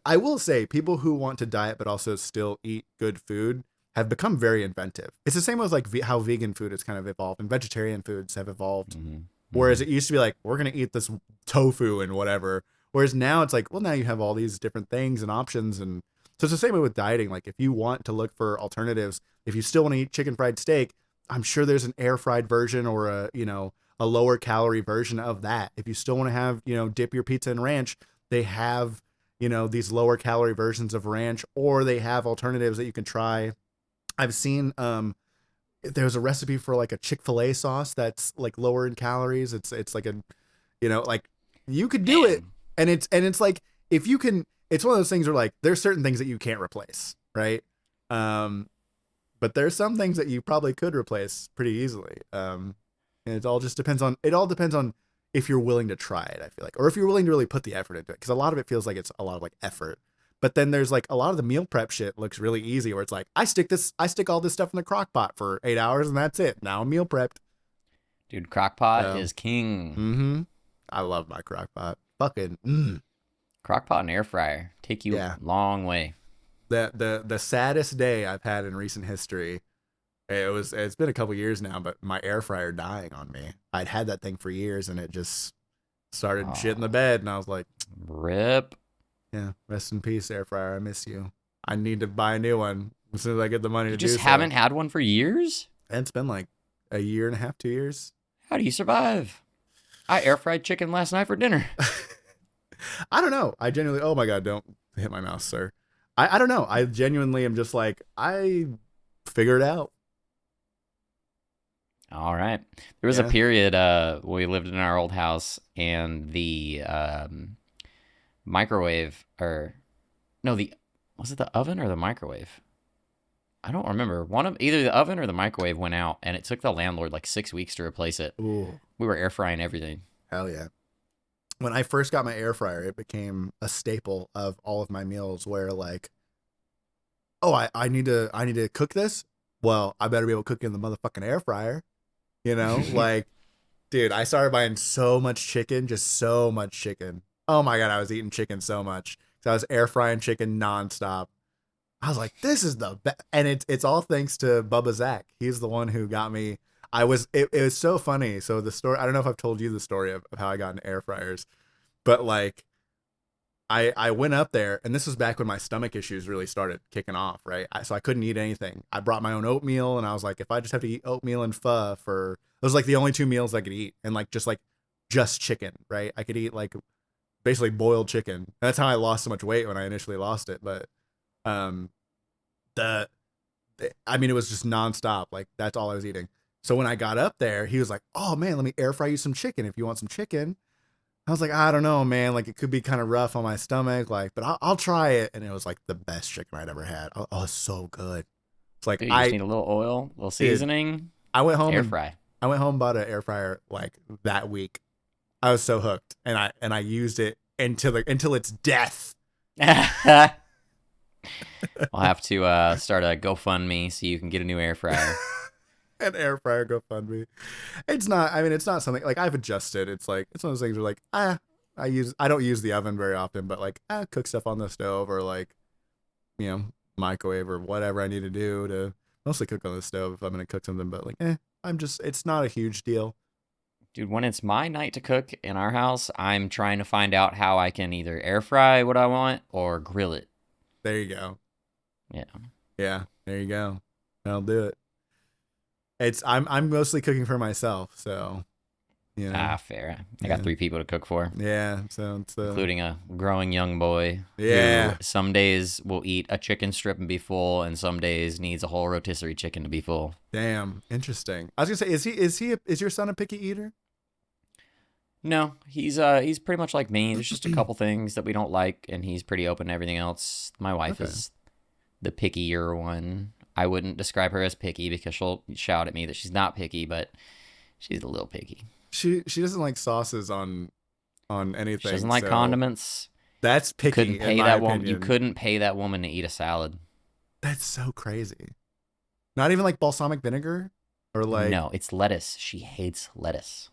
I will say, people who want to diet but also still eat good food have become very inventive. It's the same as like how vegan food has kind of evolved and vegetarian foods have evolved. Mm-hmm. Whereas it used to be like, we're going to eat this tofu and whatever. Whereas now it's like, well, now you have all these different things and options. And so it's the same way with dieting. Like if you want to look for alternatives, if you still want to eat chicken fried steak, I'm sure there's an air fried version or a lower calorie version of that. If you still want to have, dip your pizza in ranch, they have, these lower calorie versions of ranch, or they have alternatives that you can try. I've seen, there's a recipe for like a Chick-fil-A sauce that's like lower in calories. It's like like you could do it. And it's like, if you can, it's one of those things where like, there's certain things that you can't replace. Right. But there's some things that you probably could replace pretty easily. And it all depends on if you're willing to try it, I feel like, or if you're willing to really put the effort into it. Cause a lot of it feels like it's a lot of like effort, but then there's like a lot of the meal prep shit looks really easy where it's like, I stick all this stuff in the crock pot for 8 hours and that's it. Now I'm meal prepped. Dude, crock pot is king. Mm-hmm. I love my crock pot. Fucking crock pot and air fryer take you a long way. The saddest day I've had in recent history, it's been a couple years now, but my air fryer dying on me. I'd had that thing for years and it just started shitting the bed and I was like, rip. Yeah, rest in peace, air fryer. I miss you. I need to buy a new one as soon as I get the money to do so. You just haven't had one for years? And it's been like a year and a half, 2 years. How do you survive? I air fried chicken last night for dinner. I don't know. I genuinely, oh my God, don't hit my mouse, sir. I don't know. I genuinely am just like, I figured it out. All right. There was a period we lived in our old house and the microwave was it the oven or the microwave? I don't remember. Either the oven or the microwave went out and it took the landlord like 6 weeks to replace it. Ooh. We were air frying everything. Hell yeah. When I first got my air fryer, it became a staple of all of my meals where like, oh, I need to cook this. Well, I better be able to cook in the motherfucking air fryer. Like, dude, I started buying so much chicken, just so much chicken. Oh my God, I was eating chicken so much. So I was air frying chicken nonstop. I was like, this is the best. And it's all thanks to Bubba Zach. He's the one who got me. It was so funny. So the story, I don't know if I've told you the story of how I got into air fryers, but like I went up there, and this was back when my stomach issues really started kicking off, right? So I couldn't eat anything. I brought my own oatmeal, and I was like, if I just have to eat oatmeal and pho for, those like the only two meals I could eat, and like just chicken, right? I could eat like basically boiled chicken. And that's how I lost so much weight when I initially lost it. But um, the I mean, it was just nonstop. Like that's all I was eating. So when I got up there, he was like, "Oh man, let me air fry you some chicken if you want some chicken." I was like, I don't know, man. Like, it could be kind of rough on my stomach, like, but I'll try it. And it was like the best chicken I'd ever had. Oh, it's so good. It's like Dude, you just need a little oil, a little seasoning. I went home air fry. I went home and bought an air fryer like that week. I was so hooked, and I used it until its death. I'll have to start a GoFundMe so you can get a new air fryer. An air fryer GoFundMe. It's not. I mean, it's not something like I've adjusted. It's like it's one of those things where like I don't use the oven very often, but like I cook stuff on the stove or like microwave or whatever I need to do to mostly cook on the stove if I'm gonna cook something. But like it's not a huge deal. Dude, when it's my night to cook in our house, I'm trying to find out how I can either air fry what I want or grill it. There you go. Yeah. Yeah. There you go. I'll do it. I'm mostly cooking for myself, so fair. I got 3 people to cook for. Yeah, so it's including a growing young boy. Yeah. Who some days will eat a chicken strip and be full, and some days needs a whole rotisserie chicken to be full. Damn, interesting. I was gonna say, is your son a picky eater? No, he's pretty much like me. There's just a couple things that we don't like, and he's pretty open to everything else. My wife is the pickier one. I wouldn't describe her as picky because she'll shout at me that she's not picky, but she's a little picky. She doesn't like sauces on anything. She doesn't like condiments. That's picky. You couldn't pay that woman to eat a salad. That's so crazy. Not even like balsamic vinegar, or like no, it's lettuce. She hates lettuce.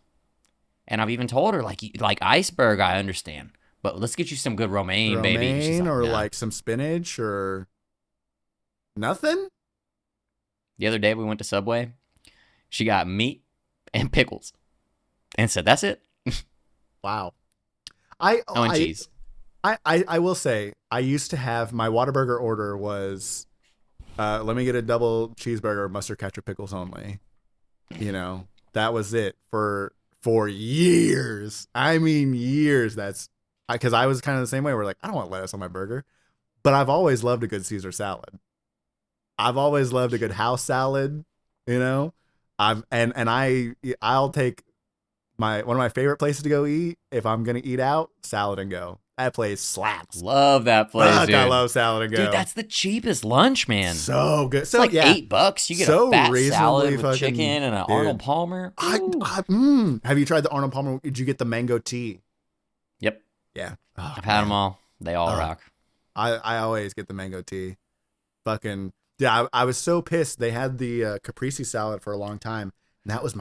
And I've even told her like iceberg. I understand, but let's get you some good romaine baby. Or like some spinach or nothing. The other day we went to Subway. She got meat and pickles and said, that's it. Wow. And cheese. I will say, I used to have my Whataburger order was, let me get a double cheeseburger, mustard, ketchup, pickles only. That was it for years. I mean, years. That's because I was kind of the same way. We're like, I don't want lettuce on my burger, but I've always loved a good Caesar salad. I've always loved a good house salad, I'll take one of my favorite places to go eat if I'm gonna eat out, Salad and Go. That place slaps. Love that place, dude. I love Salad and Go. Dude, that's the cheapest lunch, man. So good. So it's like $8. You get a fat salad with chicken and an Arnold Palmer. Have you tried the Arnold Palmer? Did you get the mango tea? Yep. Yeah. I've had them all. They all rock. I always get the mango tea. Fucking. Yeah, I was so pissed. They had the caprese salad for a long time, and that was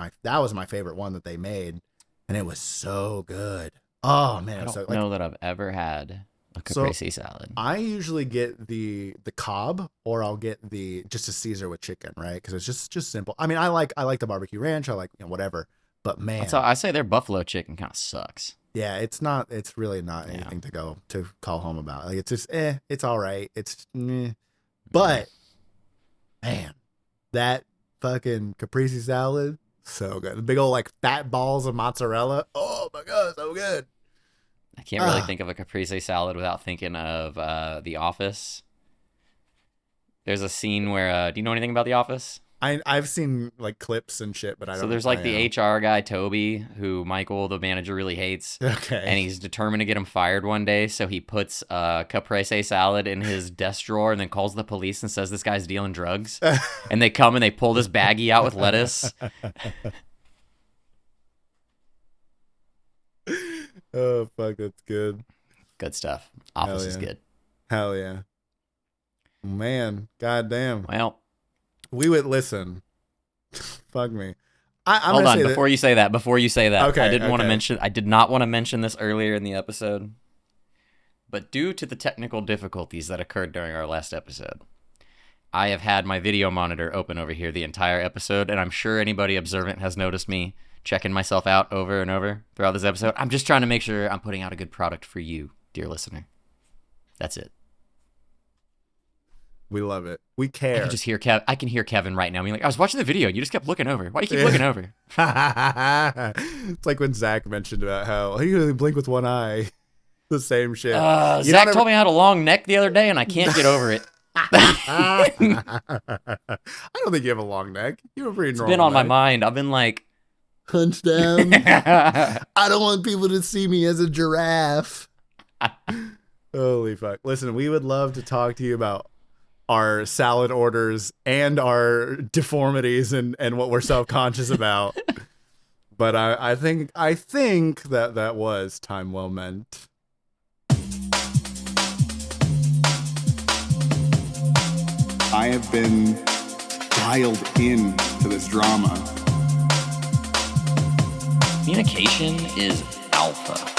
my favorite one that they made, and it was so good. Oh man, I don't know that I've ever had a caprese salad. I usually get the Cobb, or I'll get just a Caesar with chicken, right? Because it's just simple. I mean, I like the barbecue ranch. I like whatever, but man, I say their buffalo chicken kind of sucks. Yeah, it's not. It's really not anything to call home about. Like it's just it's all right. It's but. Man, that fucking caprese salad, so good. The big old like fat balls of mozzarella. Oh my god, so good. I can't really think of a caprese salad without thinking of The Office. There's a scene where do you know anything about The Office? I've seen like clips and shit, but I don't. So there's like the HR guy Toby, who Michael the manager really hates. Okay. And he's determined to get him fired one day, so he puts caprese salad in his desk drawer and then calls the police and says this guy's dealing drugs. And they come and they pull this baggie out with lettuce. Oh fuck, that's good. Good stuff. Office is good. Hell yeah. Man, goddamn. Well, we would listen. Fuck me. Hold on, before you say that. Okay, I did not want to mention this earlier in the episode. But due to the technical difficulties that occurred during our last episode, I have had my video monitor open over here the entire episode, and I'm sure anybody observant has noticed me checking myself out over and over throughout this episode. I'm just trying to make sure I'm putting out a good product for you, dear listener. That's it. We love it. We care. I can hear Kevin right now being like, I was watching the video and you just kept looking over. Why do you keep looking over? It's like when Zach mentioned about how you only blink with one eye. The same shit. Zach told me I had a long neck the other day and I can't get over it. I don't think you have a long neck. You have a pretty normal It's been on my neck. mind. I've been like, hunched down. I don't want people to see me as a giraffe. Holy fuck. Listen, we would love to talk to you about our salad orders and our deformities and what we're self-conscious about. But I think that was time well meant. I have been dialed in to this drama. communication is alpha.